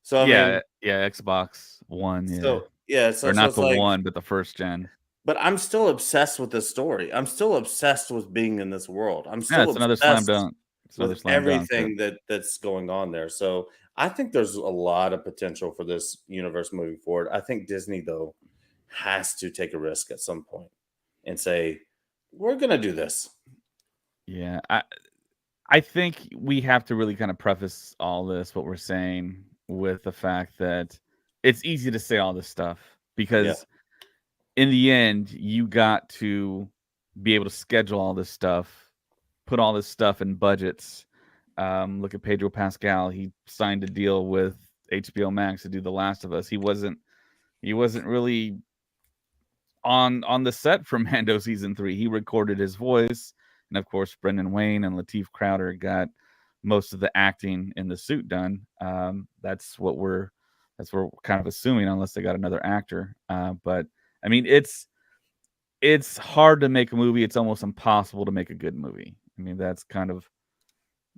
So I mean, Xbox One. So or not it's the like, one, but the first gen. But I'm still obsessed with this story. I'm still obsessed with being in this world. I'm still it's another slam dunk. with everything that's going on there. So I think there's a lot of potential for this universe moving forward. I think Disney though has to take a risk at some point and say, we're gonna do this. Yeah, I think we have to really kind of preface all this, what we're saying, with the fact that it's easy to say all this stuff because in the end, you got to be able to schedule all this stuff, put all this stuff in budgets. Look at Pedro Pascal. He signed a deal with HBO Max to do The Last of Us. He wasn't really on the set for Mando season 3. He recorded his voice, and of course, Brendan Wayne and Lateef Crowder got most of the acting in the suit done. That's what we're kind of assuming, unless they got another actor. But I mean, it's hard to make a movie. It's almost impossible to make a good movie. I mean, that's kind of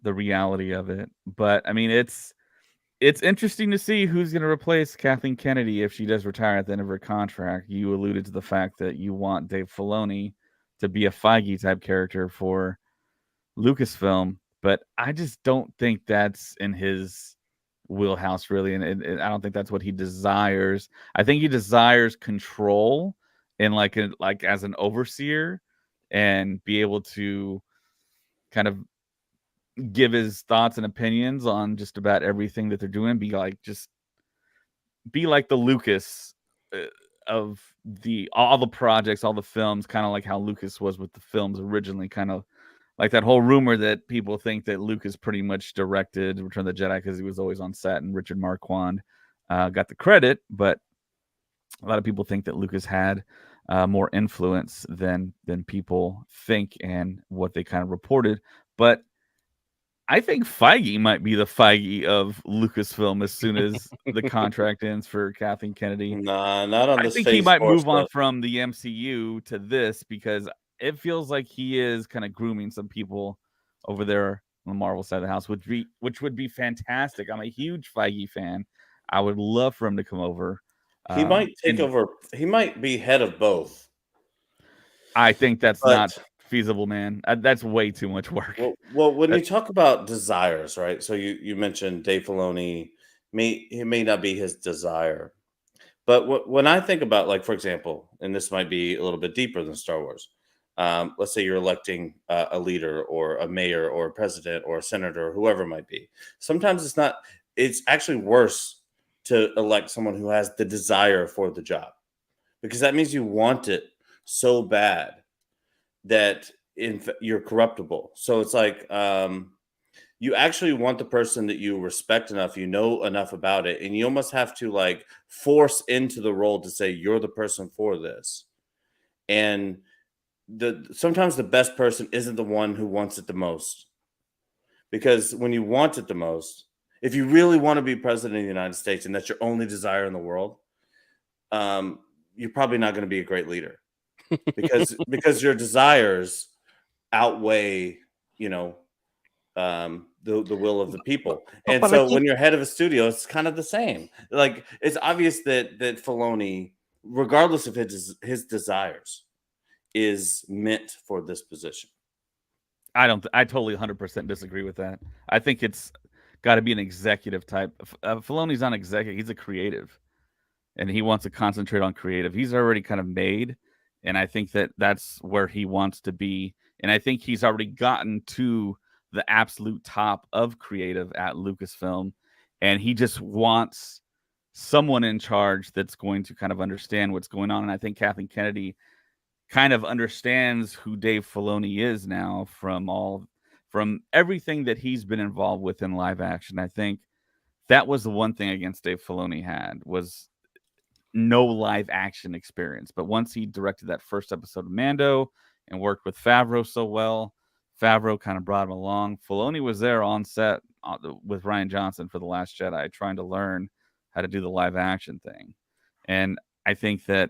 the reality of it. But I mean, it's interesting to see who's going to replace Kathleen Kennedy if she does retire at the end of her contract. You alluded to the fact that you want Dave Filoni to be a Feige type character for Lucasfilm, but I just don't think that's in his wheelhouse really, and I don't think that's what he desires. I think he desires control and like as an overseer and be able to kind of give his thoughts and opinions on just about everything that they're doing. Be like the Lucas of all the projects, all the films, kind of like how Lucas was with the films originally, kind of like that whole rumor that people think that Lucas pretty much directed Return of the Jedi because he was always on set and Richard Marquand got the credit, but a lot of people think that Lucas had more influence than people think and what they kind of reported. But I think Feige might be the Feige of Lucasfilm as soon as the contract ends for Kathleen Kennedy. Nah, not on this. I think he might move on from the MCU to this because it feels like he is kind of grooming some people over there on the Marvel side of the house, which would be fantastic. I'm a huge Feige fan. I would love for him to come over. He might take over. He might be head of both. I think that's not feasible, man. That's way too much work. Well, when you talk about desires, right? So you mentioned Dave Filoni. It may not be his desire, but when I think about, like, for example, and this might be a little bit deeper than Star Wars. Let's say you're electing a leader or a mayor or a president or a senator or whoever it might be. Sometimes it's not. It's actually worse to elect someone who has the desire for the job, because that means you want it so bad that you're corruptible. So it's like you actually want the person that you respect enough, you know enough about it, and you almost have to like force into the role to say you're the person for this. And sometimes the best person isn't the one who wants it the most, because when you want it the most, if you really want to be president of the United States and that's your only desire in the world, you're probably not going to be a great leader. because your desires outweigh, the will of the people. But- And but I so think- when you're head of a studio, it's kind of the same. Like it's obvious that Filoni, regardless of his desires, is meant for this position. I totally 100% disagree with that. I think it's got to be an executive type. Filoni's not executive; he's a creative, and he wants to concentrate on creative. He's already kind of made, and I think that's where he wants to be. And I think he's already gotten to the absolute top of creative at Lucasfilm, and he just wants someone in charge that's going to kind of understand what's going on. And I think Kathleen Kennedy kind of understands who Dave Filoni is now from everything that he's been involved with in live action. I think that was the one thing against Dave Filoni had was no live action experience. But once he directed that first episode of Mando and worked with Favreau so well, Favreau kind of brought him along. Filoni was there on set with Rian Johnson for The Last Jedi, trying to learn how to do the live action thing. And I think that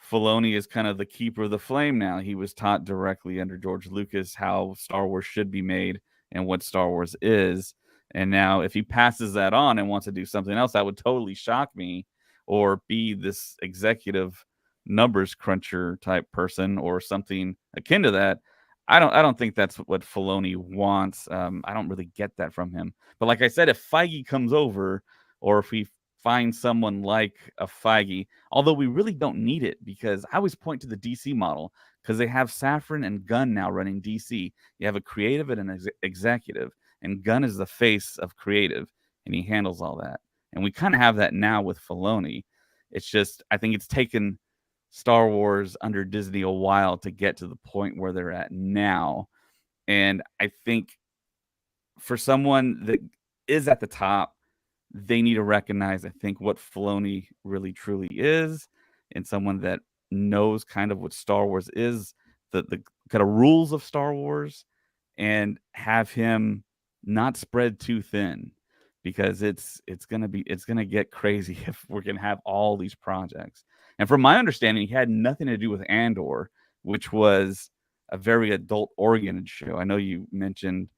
Filoni is kind of the keeper of the flame now. He was taught directly under George Lucas how Star Wars should be made and what Star Wars is. And now if he passes that on and wants to do something else, that would totally shock me, or be this executive numbers cruncher type person or something akin to that. I don't think that's what Filoni wants. I don't really get that from him. But like I said, if Feige comes over, or if we find someone like a Feige, although we really don't need it, because I always point to the DC model, because they have Safran and Gunn now running DC. You have a creative and an executive, and Gunn is the face of creative, and he handles all that. And we kind of have that now with Filoni. It's just, I think it's taken Star Wars under Disney a while to get to the point where they're at now. And I think for someone that is at the top, they need to recognize, I think, what Filoni really truly is, and someone that knows kind of what Star Wars is, the kind of rules of Star Wars, and have him not spread too thin, because it's gonna get crazy if we're gonna have all these projects. And from my understanding, he had nothing to do with Andor, which was a very adult-oriented show. I know you mentioned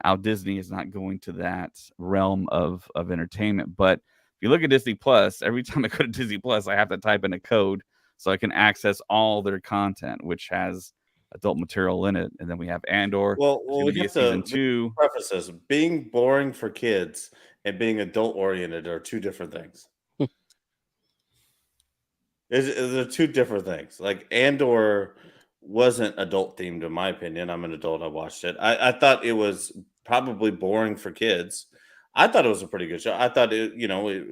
how Disney is not going to that realm of entertainment. But if you look at Disney Plus, every time I go to Disney Plus, I have to type in a code so I can access all their content, which has adult material in it. And then we have Andor. Well, we have season 2. Preface this: being boring for kids and being adult oriented are two different things. They're two different things. Like Andor wasn't adult themed, in my opinion. I'm an adult. I watched it. I thought it was probably boring for kids. I thought it was a pretty good show. I thought it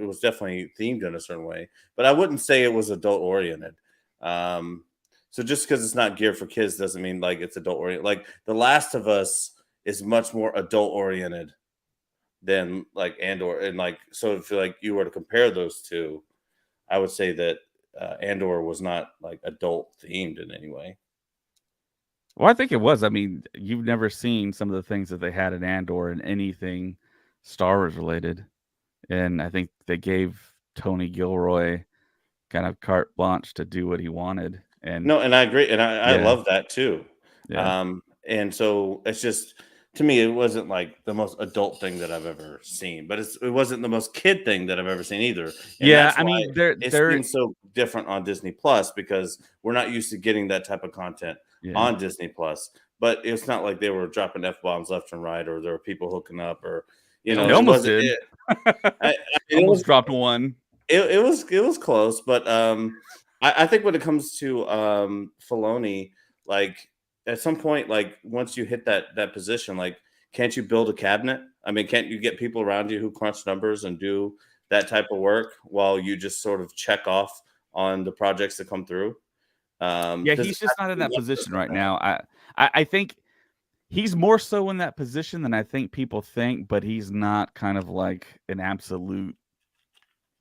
was definitely themed in a certain way, but I wouldn't say it was adult oriented. So just because it's not geared for kids doesn't mean like it's adult oriented. Like The Last of Us is much more adult oriented than like Andor, and like so if like you were to compare those two, I would say that Andor was not like adult themed in any way. Well, I think it was. I mean, you've never seen some of the things that they had in Andor in anything Star Wars related. And I think they gave Tony Gilroy kind of carte blanche to do what he wanted. And No, and I agree. And I Yeah. love that too. yeah. And so it's just, to me, it wasn't like the most adult thing that I've ever seen, but it wasn't the most kid thing that I've ever seen either. And Yeah, that's I why mean, it seems so different on Disney Plus, because we're not used to getting that type of content yeah. on Disney Plus. But it's not like they were dropping F-bombs left and right, or there were people hooking up, or They it almost wasn't did. I mean, Almost dropped one. it was close, but I think when it comes to Filoni, like at some point, like once you hit that position, like can't you build a cabinet? I mean, can't you get people around you who crunch numbers and do that type of work while you just sort of check off on the projects that come through? Yeah, Does he's it just have not to in be that one position person? right now. I think he's more so in that position than I think people think, but he's not kind of like an absolute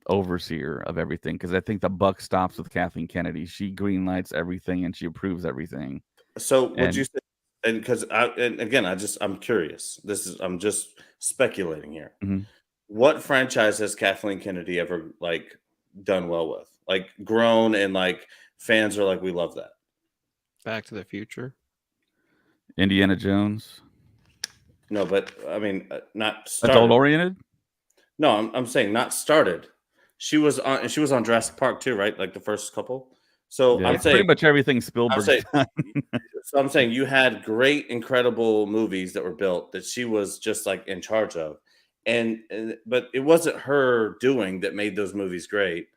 overseer of everything, because I think the buck stops with Kathleen Kennedy. She greenlights everything and she approves everything. So would And you say? And because and again, I'm curious. I'm just speculating here. Mhm. What franchise has Kathleen Kennedy ever like done well with? Like grown and like fans are like, we love that. Back to the Future. Indiana Jones. No, but I mean, not Adult started. oriented. No, I'm saying not started. She was on Jurassic Park too, right? Like the first couple. So Yeah, I'm it's pretty saying much everything I'm Spielberg's saying done. so I'm saying you had great, incredible movies that were built that she was just like in charge of, and but it wasn't her doing that made those movies great.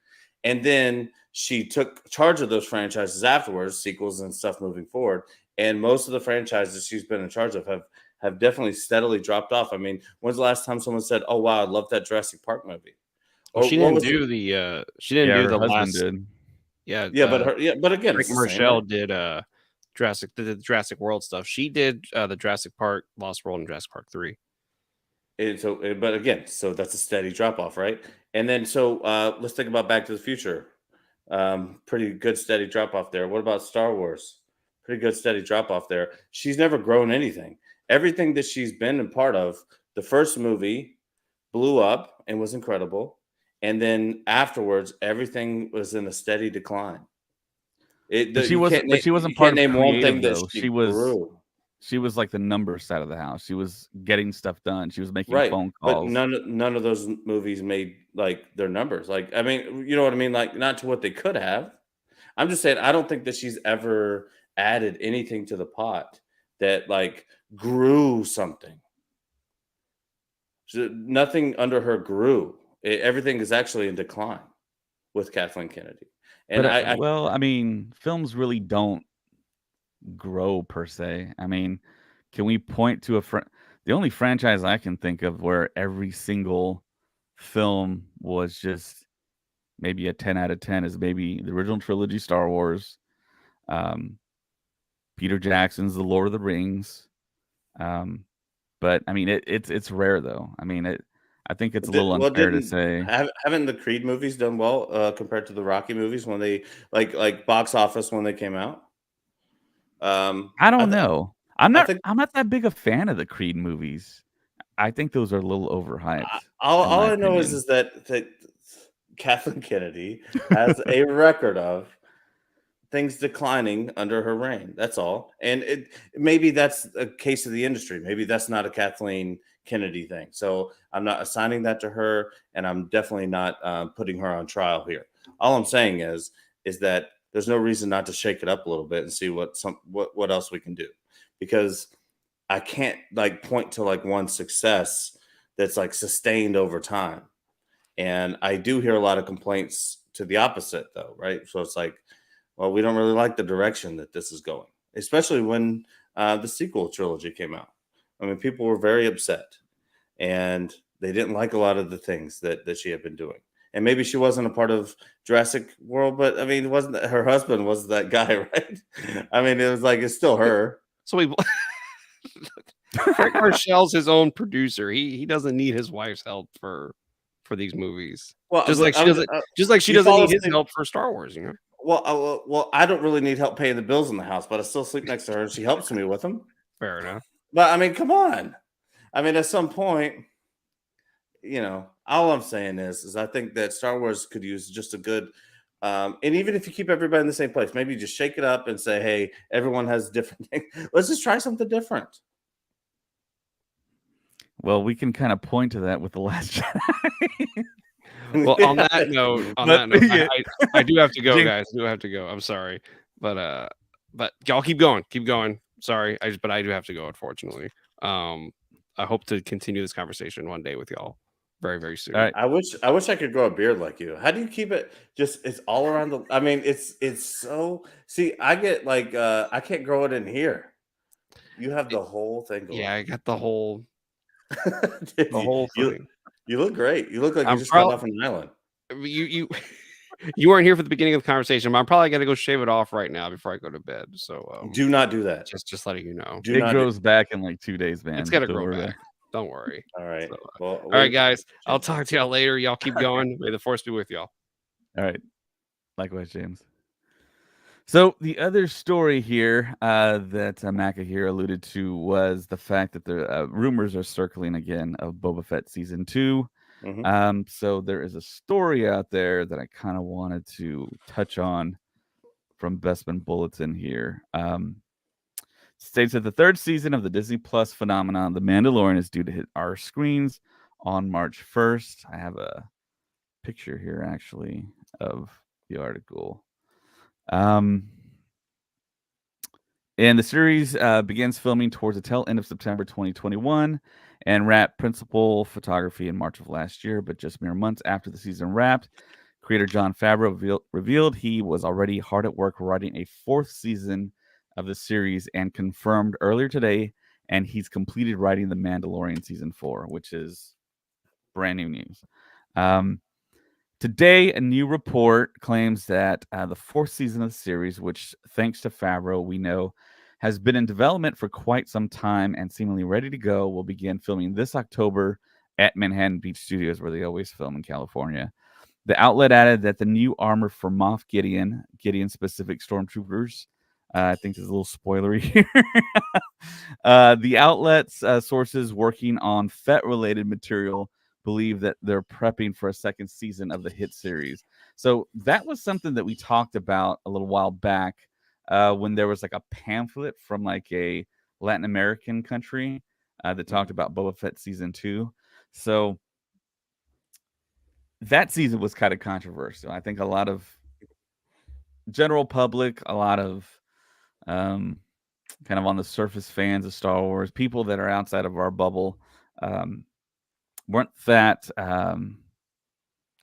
And then she took charge of those franchises afterwards, sequels and stuff moving forward. And most of the franchises she's been in charge of have definitely steadily dropped off. I mean, when's the last time someone said, "Oh wow, I love that Jurassic Park movie"? Well, Or she what didn't was it? do the she didn't Yeah, do her the husband last. did. Yeah, But again, Frank it's the same, right? Marshall did the Jurassic World stuff. She did the Jurassic Park Lost World and Jurassic Park 3. And so, but again, so that's a steady drop off, right? And then, so let's think about Back to the Future. Pretty good steady drop off there. What about Star Wars? Pretty good steady drop off there. She's never grown anything. Everything that she's been a part of, the first movie blew up and was incredible, and then afterwards, everything was in a steady decline. But she You wasn't. can't But she wasn't you part can't of name one thing creative that though. she grew. She was like the number side of the house. She was getting stuff done. She was making Right, phone but calls. none of those movies made, like, their numbers, like, I mean, you know what I mean? Like, not to what they could have. I'm just saying, I don't think that she's ever added anything to the pot that, like, grew something. Nothing under her grew. Everything is actually in decline with Kathleen Kennedy, and But I well, I mean, films really don't grow per se. I mean, can we point to the only franchise I can think of where every single film was just maybe a 10 out of 10 is maybe the original trilogy Star Wars, um, Peter Jackson's The Lord of the Rings. But I mean, it's rare though. I mean, I think it's a little Well, unfair to didn't say. haven't the Creed movies done well, compared to the Rocky movies when they like box office when they came out? I I don't th know. I think I'm not that big a fan of the Creed movies. I think those are a little overhyped, in all my I know opinion. is that Kathleen Kennedy has a record of things declining under her reign. That's all. And maybe that's a case of the industry. Maybe that's not a Kathleen Kennedy thing. So I'm not assigning that to her, and I'm definitely not putting her on trial here. All I'm saying is that there's no reason not to shake it up a little bit and see what else we can do, because I can't like point to like one success that's like sustained over time. And I do hear a lot of complaints to the opposite, though, right? So it's like, well, we don't really like the direction that this is going, especially when the sequel trilogy came out. I mean, people were very upset, and they didn't like a lot of the things that she had been doing. And maybe she wasn't a part of Jurassic World, but I mean, wasn't her husband was that guy, right? I mean, it was like it's still her. So we Frank Marshall's his own producer. He doesn't need his wife's help for these movies. Well, Just like I she was, doesn't just like she you doesn't fall need his asleep. help for Star Wars, you know? Well, I don't really need help paying the bills in the house, but I still sleep next to her, and she helps me with them. Fair enough. But I mean, come on. I mean, at some point, all I'm saying is I think that Star Wars could use just a good, and even if you keep everybody in the same place, maybe just shake it up and say, hey, everyone has different things. Let's just try something different. Well, we can kind of point to that with The Last Jedi. Well, on that note, But yeah, I do have to go, Jing- guys. I do have to go. I'm sorry, but y'all keep going, keep going. Sorry, but I do have to go, unfortunately. I hope to continue this conversation one day with y'all very, very soon. all right. I wish I could grow a beard like you. How do you keep it? Just it's all around the. I mean, it's so. See, I get like I can't grow it in here. You have the whole thing going. Yeah, I got the whole Dude, whole thing. you look great. You look like you I'm just got off an island. You you weren't here for the beginning of the conversation, but I'm probably gonna go shave it off right now before I go to bed. So Do not do that. just letting you know. Do It not. grows back in like 2 days, man. It's gotta Don't grow worry back. about Don't worry. All right. So, Well, all right, guys. I'll talk to y'all later. Y'all keep going. May the force be with y'all. it. All right. Likewise, James. So the other story here that Maka here alluded to was the fact that the rumors are circling again of Boba Fett season 2. So there is a story out there that I kind of wanted to touch on from Bespin Bulletin here. states that the third season of the Disney Plus phenomenon, The Mandalorian, is due to hit our screens on March 1st. I have a picture here, actually, of the article. And the series begins filming towards the tail end of September 2021 and wrapped principal photography in March of last year. But just mere months after the season wrapped, creator Jon Favreau revealed he was already hard at work writing a fourth season of the series and confirmed earlier today, and he's completed writing The Mandalorian Season 4, which is brand new news. Today, a new report claims that the fourth season of the series, which, thanks to Favreau, we know has been in development for quite some time and seemingly ready to go, will begin filming this October at Manhattan Beach Studios, where they always film in California. The outlet added that the new armor for Moff Gideon-specific stormtroopers, I think there's a little spoilery here. The outlet's sources working on Fett-related material believe that they're prepping for a second season of the hit series. So that was something that we talked about a little while back when there was like a pamphlet from like a Latin American country that talked about Boba Fett season 2. So that season was kind of controversial. I think a lot of general public, a lot of kind of on the surface fans of Star Wars, people that are outside of our bubble, weren't that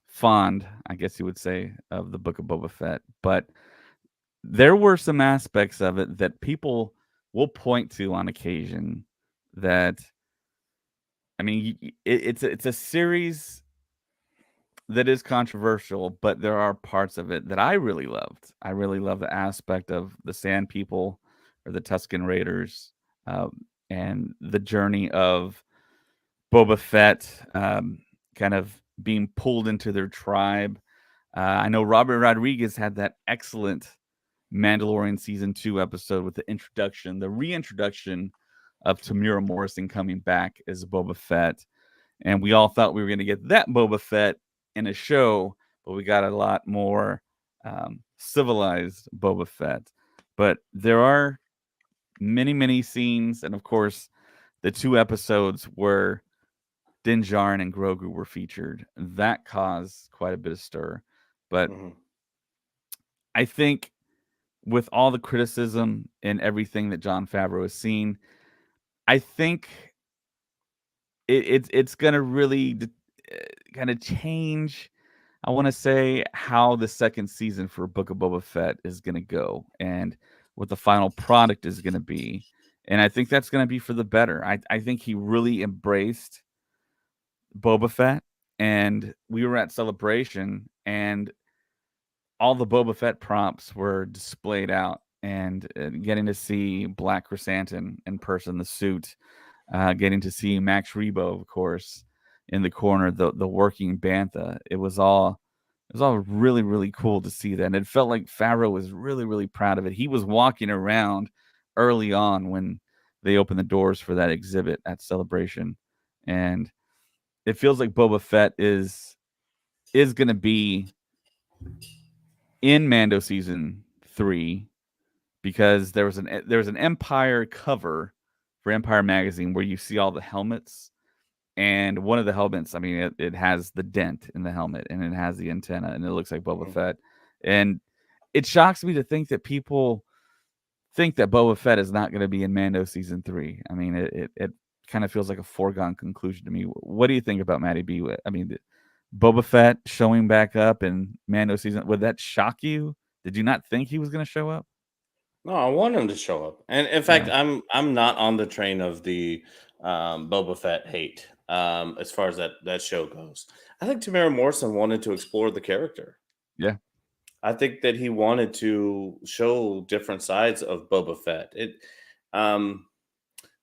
fond, I guess you would say, of the Book of Boba Fett. But there were some aspects of it that people will point to on occasion that, I mean, it's a series that is controversial, but there are parts of it that I really loved. I really love the aspect of the Sand People or the Tusken Raiders and the journey of Boba Fett kind of being pulled into their tribe. I know Robert Rodriguez had that excellent Mandalorian season 2 episode with the reintroduction of Tamura Morrison coming back as Boba Fett. And we all thought we were going to get that Boba Fett in a show, but we got a lot more civilized Boba Fett. But there are many, many scenes, and of course, the 2 episodes where Din Djarin and Grogu were featured. That caused quite a bit of stir. But I think with all the criticism and everything that Jon Favreau has seen, I think it's going to really kind of change, I want to say, how the second season for Book of Boba Fett is going to go and what the final product is going to be. And I think that's going to be for the better. I think he really embraced Boba Fett, and we were at Celebration, and all the Boba Fett prompts were displayed out, and getting to see Black Chrysanthemum in person, the suit, getting to see Max Rebo, of course, in the corner, the working bantha. It was all really, really cool to see that. And it felt like Favreau was really, really proud of it. He was walking around early on when they opened the doors for that exhibit at Celebration. And it feels like Boba Fett is going to be in Mando season 3 because there was an Empire cover for Empire magazine where you see all the helmets, and one of the helmets, I mean, it has the dent in the helmet and it has the antenna and it looks like Boba Fett. And it shocks me to think that people think that Boba Fett is not going to be in Mando season 3. I mean, it kind of feels like a foregone conclusion to me. What do you think about Matty B? I mean, Boba Fett showing back up in Mando season, would that shock you? Did you not think he was going to show up? No, I want him to show up. And in fact, I'm not on the train of the Boba Fett hate as far as that show goes. I think Tamara Morrison wanted to explore the character. Yeah. I think that he wanted to show different sides of Boba Fett. It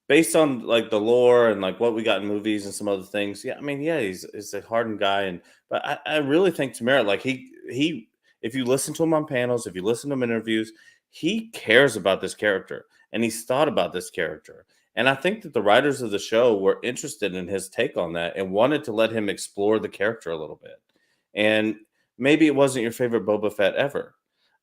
based on like the lore and like what we got in movies and some other things. Yeah, I mean, yeah, he's a hardened guy, but I really think Tamara, like he if you listen to him on panels, if you listen to him in interviews, he cares about this character and he's thought about this character. And I think that the writers of the show were interested in his take on that and wanted to let him explore the character a little bit. And maybe it wasn't your favorite Boba Fett ever.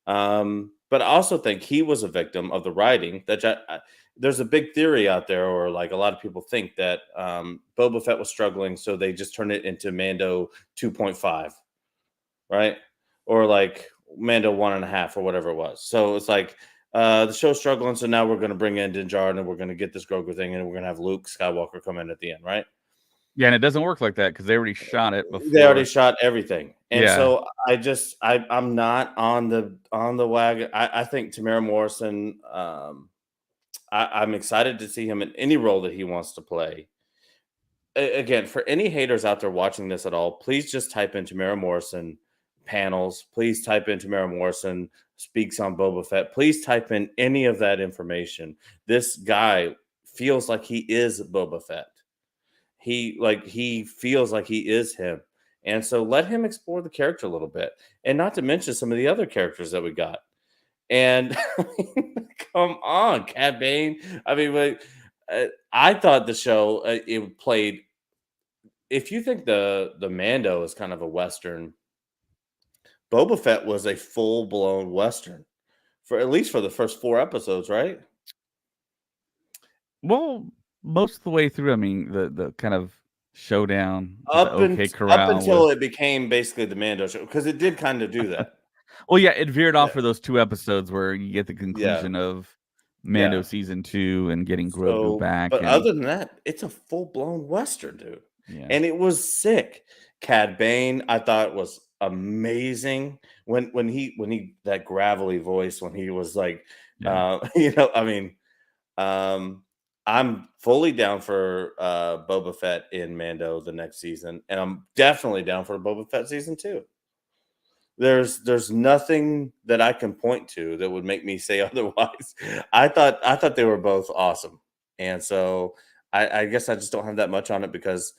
But But I also think he was a victim of the writing. There's a big theory out there, or like a lot of people think that Boba Fett was struggling, so they just turned it into Mando 2.5, right? Or like Mando 1.5 or whatever it was. So it's like the show's struggling, so now we're going to bring in Din Djarin and we're going to get this Grogu thing, and we're going to have Luke Skywalker come in at the end, right? Yeah, and it doesn't work like that because they already shot it before. They already shot everything, and Yeah. so I'm not on the wagon. I think Tamara Morrison. I'm excited to see him in any role that he wants to play. Again, for any haters out there watching this at all, please just type in Tamara Morrison panels. Please type in Tamara Morrison speaks on Boba Fett. Please type in any of that information. This guy feels like he is Boba Fett. He feels like he is him. And so let him explore the character a little bit. And not to mention some of the other characters that we got. And come on, Cad Bane. I mean, I thought the show it played. If you think the Mando is kind of a Western, Boba Fett was a full blown Western for at least for the first 4 episodes, right? Well, most of the way through, I mean, the kind of showdown at Up, the OK up Corral until was, it became basically the Mando show, because it did kind of do that. well, yeah, it veered off Yeah. for those 2 episodes where you get the conclusion of Mando Yeah. season 2 and getting Grogu So, back. but And other than that, it's a full blown Western, dude. yeah, And it was sick. Cad Bane, I thought was amazing when he that gravelly voice when he was like, yeah, I mean, I'm fully down for Boba Fett in Mando the next season, and I'm definitely down for Boba Fett season 2. There's nothing that I can point to that would make me say otherwise. I thought they were both awesome, and so I guess I just don't have that much on it because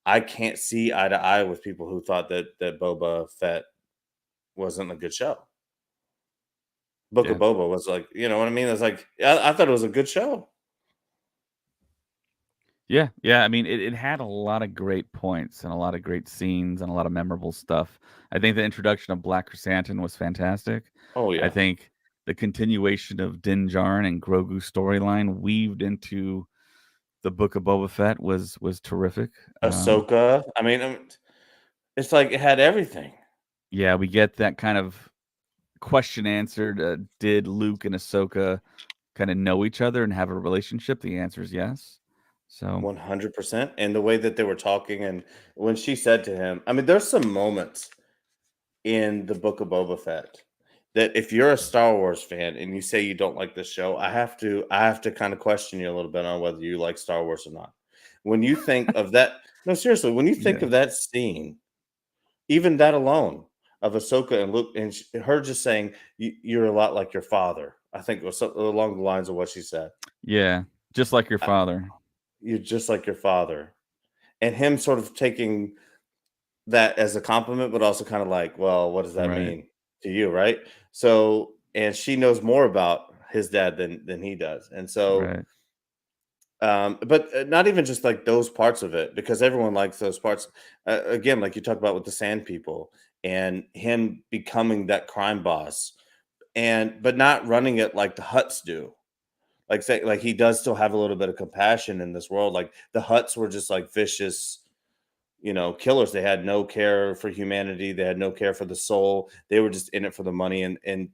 I can't see eye to eye with people who thought that Boba Fett wasn't a good show. Book of yeah. Boba was like, you know what I mean? It's like I thought it was a good show. Yeah, yeah. I mean, it had a lot of great points and a lot of great scenes and a lot of memorable stuff. I think the introduction of Black Chrysanthemum was fantastic. Oh I yeah, think the continuation of Din Djarin and Grogu storyline weaved into the Book of Boba Fett was terrific. Ahsoka. I mean, it's like it had everything. Yeah, we get that kind of question answered. Did Luke and Ahsoka kind of know each other and have a relationship? The answer is yes. So 100%. And the way that they were talking, and when she said to him, I mean, there's some moments in the Book of Boba Fett that if you're a Star Wars fan and you say you don't like this show, I have to kind of question you a little bit on whether you like Star Wars or not. When you think of that, no, seriously, when you think yeah, of that scene, even that alone of Ahsoka and Luke, and her just saying, "You're a lot like your father," I think it was along the lines of what she said. yeah, just like your I- father. You're just like your father, and him sort of taking that as a compliment, but also kind of like, well, what does that Right, mean to you, right? So, and she knows more about his dad than he does, and so, right. but not even just like those parts of it, because everyone likes those parts. Again, like you talked about with the Sand People and him becoming that crime boss, and but not running it like the Huts do. Like say, like he does still have a little bit of compassion in this world. Like the Huts were just like vicious, killers. They had no care for humanity. They had no care for the soul. They were just in it for the money, and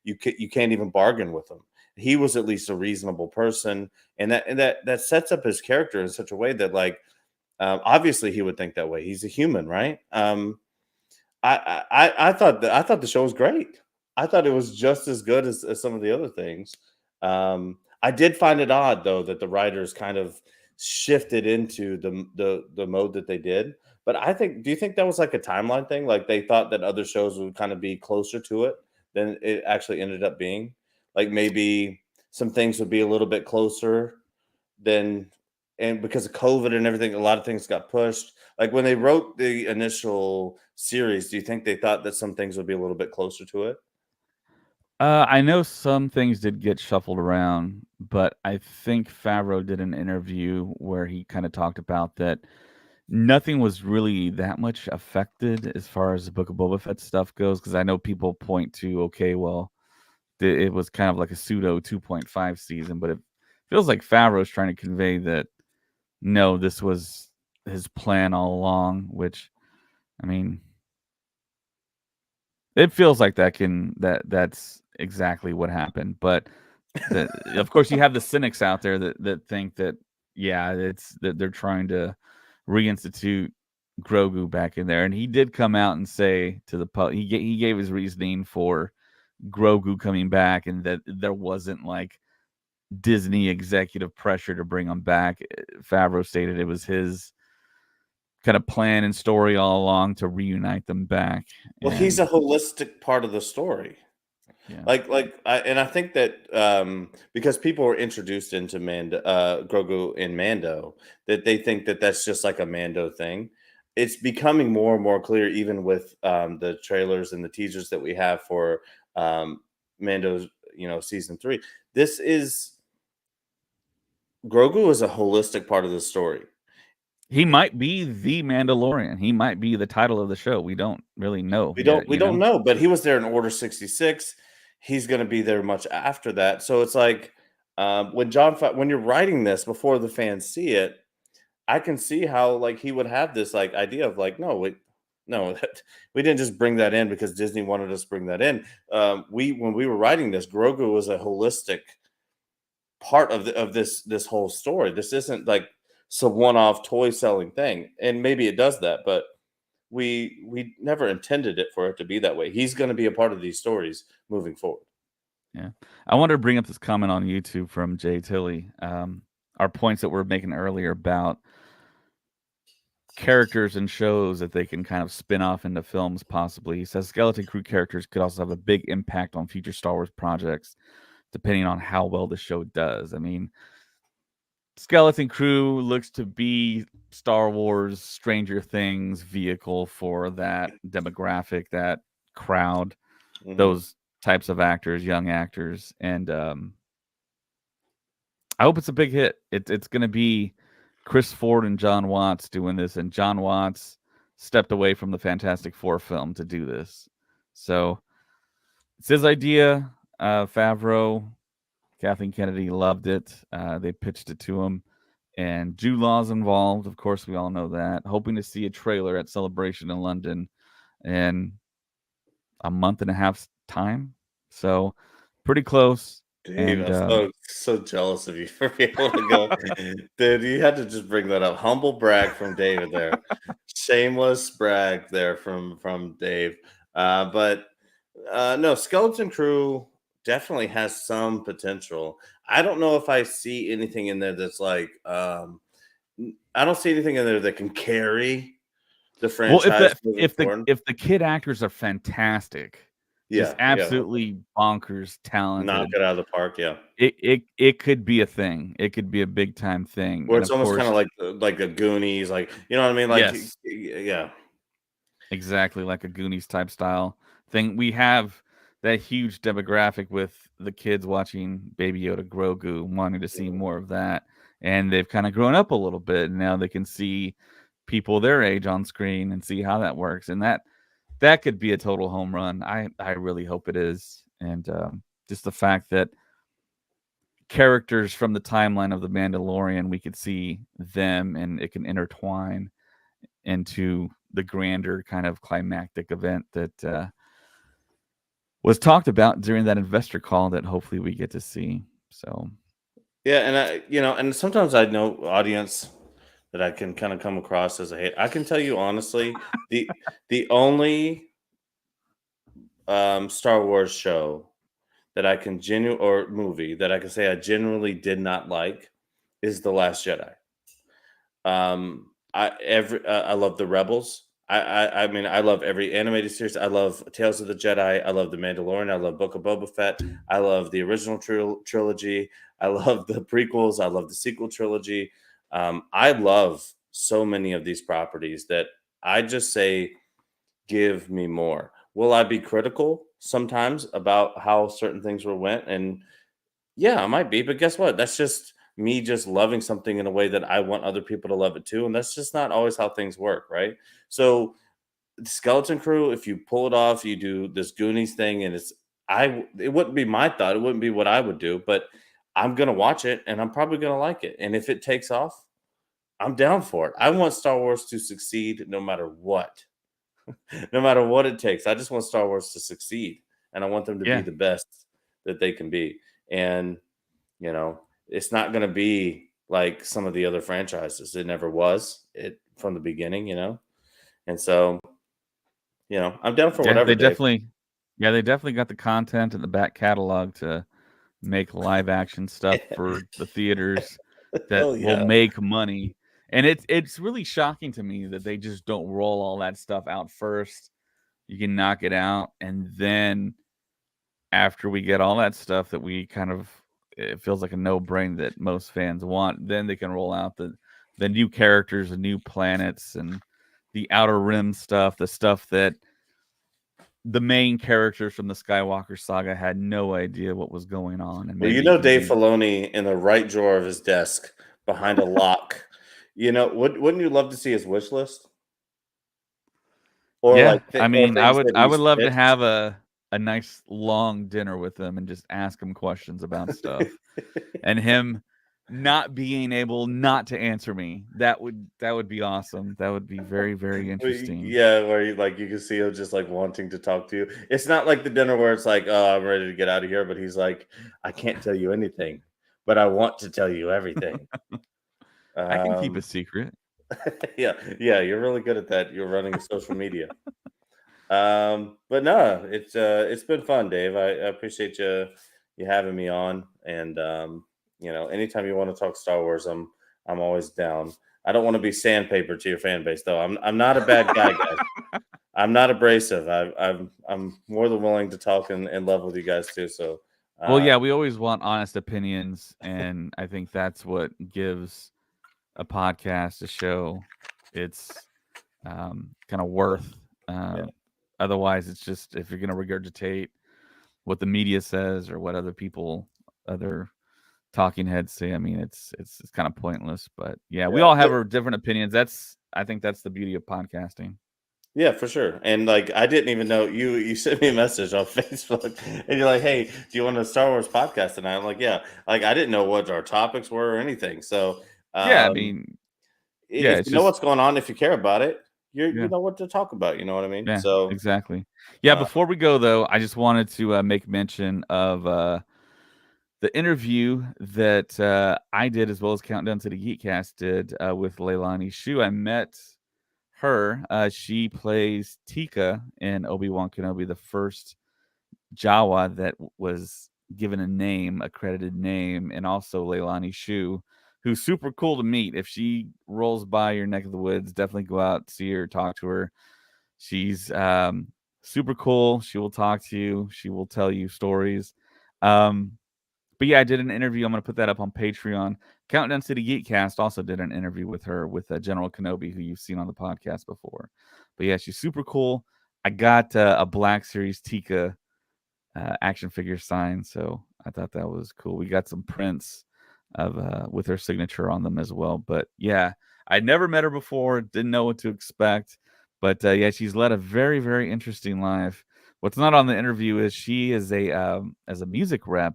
you can't even bargain with them. He was at least a reasonable person, and that sets up his character in such a way that like obviously he would think that way. He's a human, right? I thought the show was great. I thought it was just as good as some of the other things. I did find it odd though that the writers kind of shifted into the mode that they did. But do you think that was like a timeline thing? Like they thought that other shows would kind of be closer to it than it actually ended up being? Like maybe some things would be a little bit closer than, and because of COVID and everything, a lot of things got pushed. Like when they wrote the initial series, do you think they thought that some things would be a little bit closer to it? I know some things did get shuffled around, but I think Favreau did an interview where he kind of talked about that nothing was really that much affected as far as the Book of Boba Fett stuff goes. Because I know people point to, okay, well, it was kind of like a pseudo 2.5 season, but it feels like Favreau's trying to convey that no, this was his plan all along, which, I mean, it feels like that's exactly what happened. But of course, you have the cynics out there that think that, yeah, it's that they're trying to reinstitute Grogu back in there. And he did come out and say to the public, he gave his reasoning for Grogu coming back, and that there wasn't like Disney executive pressure to bring him back. Favreau stated it was his kind of plan and story all along to reunite them back. Well, he's a holistic part of the story. Yeah. I think that because people were introduced into Grogu in Mando, that they think that that's just like a Mando thing. It's becoming more and more clear, even with the trailers and the teasers that we have for Mando's, season 3. Grogu is a holistic part of the story. He might be the Mandalorian. He might be the title of the show. We don't really know. We don't know, but he was there in Order 66. He's going to be there much after that. So it's like when you're writing this before the fans see it, I can see how like he would have this like idea of like, no, we didn't just bring that in because Disney wanted us to bring that in. When we were writing this, Grogu was a holistic part of this whole story. This isn't like some one-off toy selling thing, and maybe it does that, but we never intended it for it to be that way. He's going to be a part of these stories moving forward. Yeah, I wanted to bring up this comment on YouTube from Jay Tilley. Our points that we're making earlier about characters and shows that they can kind of spin off into films, possibly. He says Skeleton Crew characters could also have a big impact on future Star Wars projects, depending on how well the show does. I mean, Skeleton Crew looks to be Star Wars Stranger Things vehicle for that demographic, that crowd, those types of actors, young actors. And I hope it's a big hit. It's going to be Chris Ford and John Watts doing this, and John Watts stepped away from the Fantastic Four film to do this. So it's his idea. Favreau, Kathleen Kennedy loved it. They pitched it to him, and Jude Law's involved. Of course, we all know that. Hoping to see a trailer at Celebration in London in a month and a half's time. So pretty close. Dave, I'm so jealous of you for being able to go. Dude, you had to just bring that up. Humble brag from David there. Shameless brag there from Dave. But no, Skeleton Crew definitely has some potential. I don't know if I see anything in there that's like I don't see anything in there that can carry the franchise. Well, if the kid actors are fantastic, just absolutely bonkers talented, knock it out of the park. Yeah, it could be a thing. It could be a big time thing. Where it's almost kind of like a Goonies, like, you know what I mean? Like, yes. Yeah, exactly, like a Goonies type style thing. We have that huge demographic with the kids watching Baby Yoda, Grogu, wanting to see more of that, and they've kind of grown up a little bit, and now they can see people their age on screen and see how that works, and that could be a total home run. I really hope it is. And just the fact that characters from the timeline of The Mandalorian, we could see them and it can intertwine into the grander kind of climactic event that was talked about during that investor call that hopefully we get to see. So, yeah. And and sometimes I know audience that I can kind of come across as a hate. I can tell you honestly, the only Star Wars show that I can movie that I can say I genuinely did not like is The Last Jedi. I love the Rebels. I mean, I love every animated series. I love Tales of the Jedi. I love The Mandalorian. I love Book of Boba Fett. I love the original trilogy. I love the prequels. I love the sequel trilogy. I love so many of these properties that I just say, give me more. Will I be critical sometimes about how certain things went? And yeah, I might be, but guess what? That's just me just loving something in a way that I want other people to love it too. And that's just not always how things work, right? So the Skeleton Crew, if you pull it off, you do this Goonies thing, and it wouldn't be my thought. It wouldn't be what I would do, but I'm gonna watch it and I'm probably gonna like it. And if it takes off, I'm down for it. I want Star Wars to succeed no matter what. No matter what it takes. I just want Star Wars to succeed. And I want them to be Yeah. the best that they can be. And, it's not gonna be like some of the other franchises. It never was it from the beginning, And so, I'm down for Yeah, whatever, they Dave. definitely got the content in the back catalog to make live action stuff for the theaters that Hell will yeah. make money. And it's really shocking to me that they just don't roll all that stuff out first. You can knock it out, and then after we get all that stuff that we kind of it feels like a no-brainer that most fans want, then they can roll out the new characters, the new planets, and the Outer Rim stuff, the stuff that the main characters from the Skywalker saga had no idea what was going on. And Well, maybe can Dave be Filoni in the right drawer of his desk behind a lock. Wouldn't you love to see his wish list? Or yeah. like I mean, things that I he's would love to pitched? have a nice long dinner with him and just ask him questions about stuff, and him not being able not to answer me. That would be awesome. That would be very, very interesting. Yeah, where you can see him just like wanting to talk to you. It's not like the dinner where it's like, oh, I'm ready to get out of here, but he's like, I can't tell you anything, but I want to tell you everything. I can keep a Um, secret. yeah, you're really good at that. You're running social media. But no, it's been fun, Dave. I appreciate you having me on, and anytime you want to talk Star Wars, I'm always down. I don't want to be sandpaper to your fan base, though. I'm not a bad guy, guys. I'm not abrasive. I'm more than willing to talk and love with you guys too. So, Well, yeah, we always want honest opinions, and I think that's what gives a podcast, a show, its kind of worth. Yeah. Otherwise, it's just if you're going to regurgitate what the media says or what other talking heads say, I mean, it's kind of pointless. But yeah, we all have our different opinions. I think that's the beauty of podcasting. Yeah, for sure. And like, I didn't even know you sent me a message on Facebook, and you're like, "Hey, do you want a Star Wars podcast tonight?" I'm like, "Yeah." Like, I didn't know what our topics were or anything. So, Yeah, I mean, yeah, if it's you know just what's going on, if you care about it, you yeah. know what to talk about. You know what I mean? Yeah, So, exactly. Yeah, uh, before we go though, I just wanted to make mention of the interview that I did as well as Countdown to the Geekcast did with Leilani Shu. I met her. She plays Tika in Obi-Wan Kenobi, the first Jawa that was given a name, a credited name, and also Leilani Shu, who's super cool to meet. If she rolls by your neck of the woods, definitely go out, see her, talk to her. She's super cool. She will talk to you. She will tell you stories. But yeah, I did an interview. I'm going to put that up on Patreon. Countdown to the Geekcast also did an interview with her, with General Kenobi, who you've seen on the podcast before. But yeah, she's super cool. I got a Black Series Tika action figure signed, so I thought that was cool. We got some prints of with her signature on them as well. But yeah, I'd never met her before, didn't know what to expect. But yeah, she's led a very, very interesting life. What's not on the interview is she is as a music rep,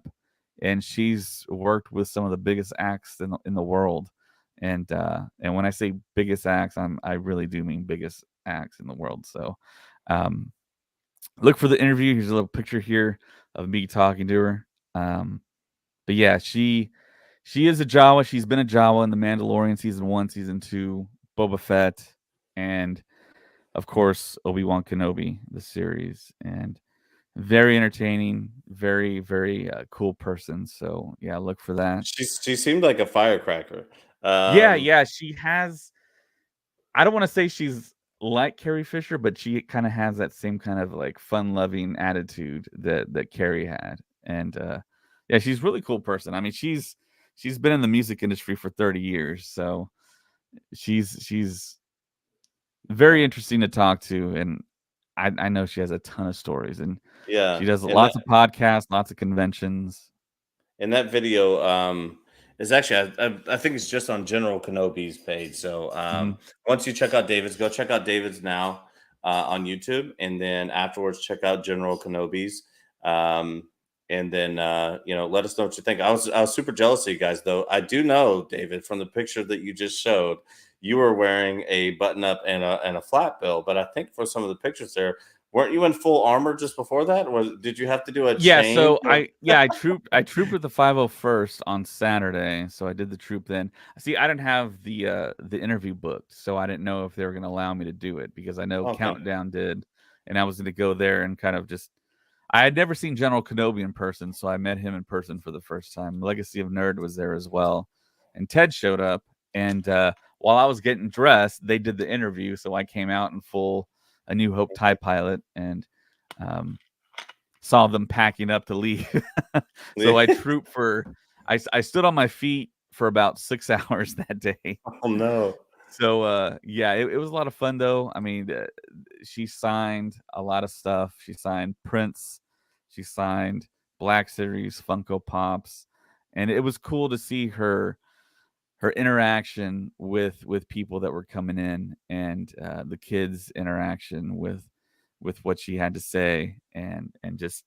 and she's worked with some of the biggest acts in the world. And when I say biggest acts, I really do mean biggest acts in the world. So look for the interview. Here's a little picture here of me talking to her. But yeah, she is a Jawa. She's been a Jawa in The Mandalorian season 1, season 2, Boba Fett, and of course Obi-Wan Kenobi, the series. And very entertaining, very, very cool person. So yeah, look for that. she seemed like a firecracker. Yeah, she has. I don't want to say she's like Carrie Fisher, but she kind of has that same kind of like fun-loving attitude that Carrie had. And yeah, she's a really cool person. I mean, she's been in the music industry for 30 years, so she's very interesting to talk to, and I know she has a ton of stories, and Yeah, she does and lots of podcasts, lots of conventions. that video is actually I think it's just on General Kenobi's page. So Mhm. once you check out David's, go check out David's now on YouTube, and then afterwards check out General Kenobi's. And then let us know what you think. I was super jealous of you guys, though. I do know, David, from the picture that you just showed, you were wearing a button up and a flat bill. But I think for some of the pictures there, weren't you in full armor just before that, or did you have to do a Yeah, change? so I trooped with the 501st on Saturday, so I did the troop then. See, I didn't have the interview booked, so I didn't know if they were going to allow me to do it because I know Okay. Countdown did, and I was going to go there and kind of just. I had never seen General Kenobi in person, so I met him in person for the first time. Legacy of Nerd was there as well, and Ted showed up. And while I was getting dressed, they did the interview, so I came out in full A New Hope TIE pilot and saw them packing up to leave. So I trooped I stood on my feet for about 6 hours that day. Oh no. So yeah, it was a lot of fun though. I mean, she signed a lot of stuff. She signed Prince, she signed Black Series, Funko Pops, and it was cool to see her interaction with people that were coming in, and the kids' interaction with what she had to say, and just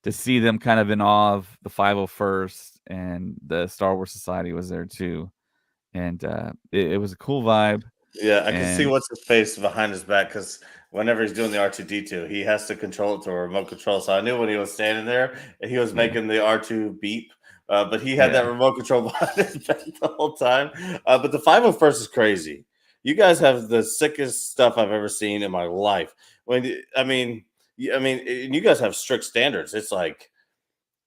to see them kind of in awe of the 501st, and the Star Wars Society was there too, and it was a cool vibe. Yeah, I can see And what's his face behind his back because whenever he's doing the R2D2, he has to control it to a remote control. So I knew when he was standing there and he was yeah, making the R2 beep, but he had that yeah, remote control behind his back the whole time. But the 501st is crazy. You guys have the sickest stuff I've ever seen in my life. I mean, and you guys have strict standards. It's like,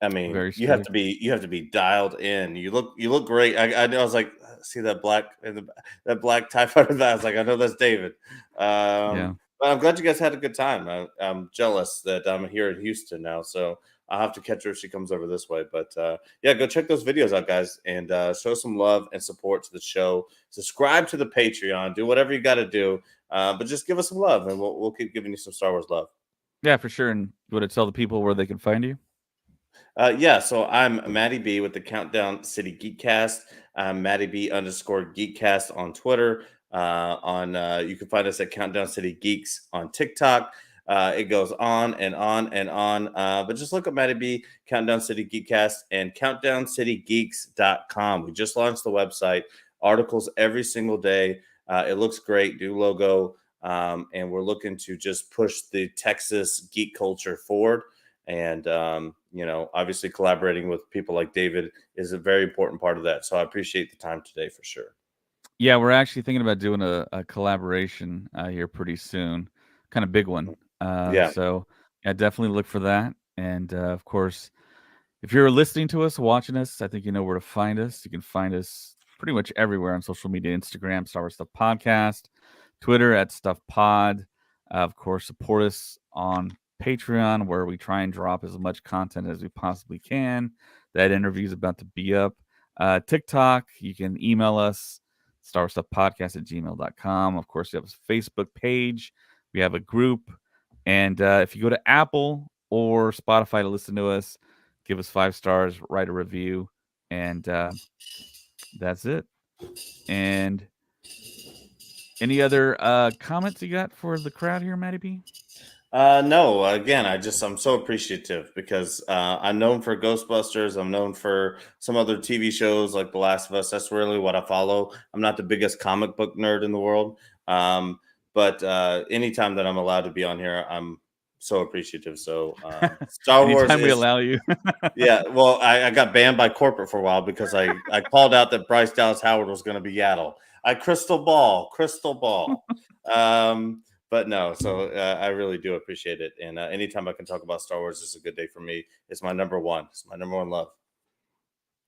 I mean, very you have strict. to be dialed in. You look great. I know. I was like, see that black and that black TIE fighter. I was like, I know that's David. Yeah. But I'm glad you guys had a good time. I'm jealous that I'm here in Houston now, so I'll have to catch her if she comes over this way. But yeah, go check those videos out, guys, and show some love and support to the show. Subscribe to the Patreon. Do whatever you got to do, but just give us some love, and we'll keep giving you some Star Wars love. Yeah, for sure. And you want to tell the people where they can find you? Yeah, so I'm Matty B with the Countdown City Geekcast. I'm Matty B _Geekcast on Twitter. You can find us at Countdown City Geeks on TikTok. It goes on and on and on. But just look up Matty B, Countdown City Geekcast, and CountdownCityGeeks.com. We just launched the website. Articles every single day. It looks great. New logo. And we're looking to just push the Texas geek culture forward. And obviously collaborating with people like David is a very important part of that. So I appreciate the time today for sure. Yeah, we're actually thinking about doing a collaboration here pretty soon, kind of big one. Yeah. So yeah, definitely look for that. And of course, if you're listening to us, watching us, I think you know where to find us. You can find us pretty much everywhere on social media: Instagram, Star Wars Stuff Podcast, Twitter at Stuff Pod. Of course, support us on Patreon, where we try and drop as much content as we possibly can. That interview is about to be up. TikTok, you can email us, StarWarsStuffPodcast@gmail.com. Of course, we have a Facebook page. We have a group. And if you go to Apple or Spotify to listen to us, give us 5 stars, write a review, and that's it. And any other comments you got for the crowd here, Matty B? No, again, I'm so appreciative because I'm known for Ghostbusters. I'm known for some other TV shows like The Last of Us. That's really what I follow. I'm not the biggest comic book nerd in the world. But anytime that I'm allowed to be on here, I'm so appreciative. So Star Wars Anytime we is, allow you. yeah. Well, I got banned by corporate for a while because I called out that Bryce Dallas Howard was going to be Yaddle. Crystal ball. But no, so I really do appreciate it. And anytime I can talk about Star Wars is a good day for me. It's my number one. It's my number one love.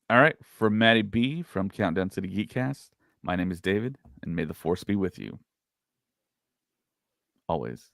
All right. For Matty B from Countdown City Geekcast, my name is David, and may the Force be with you. Always.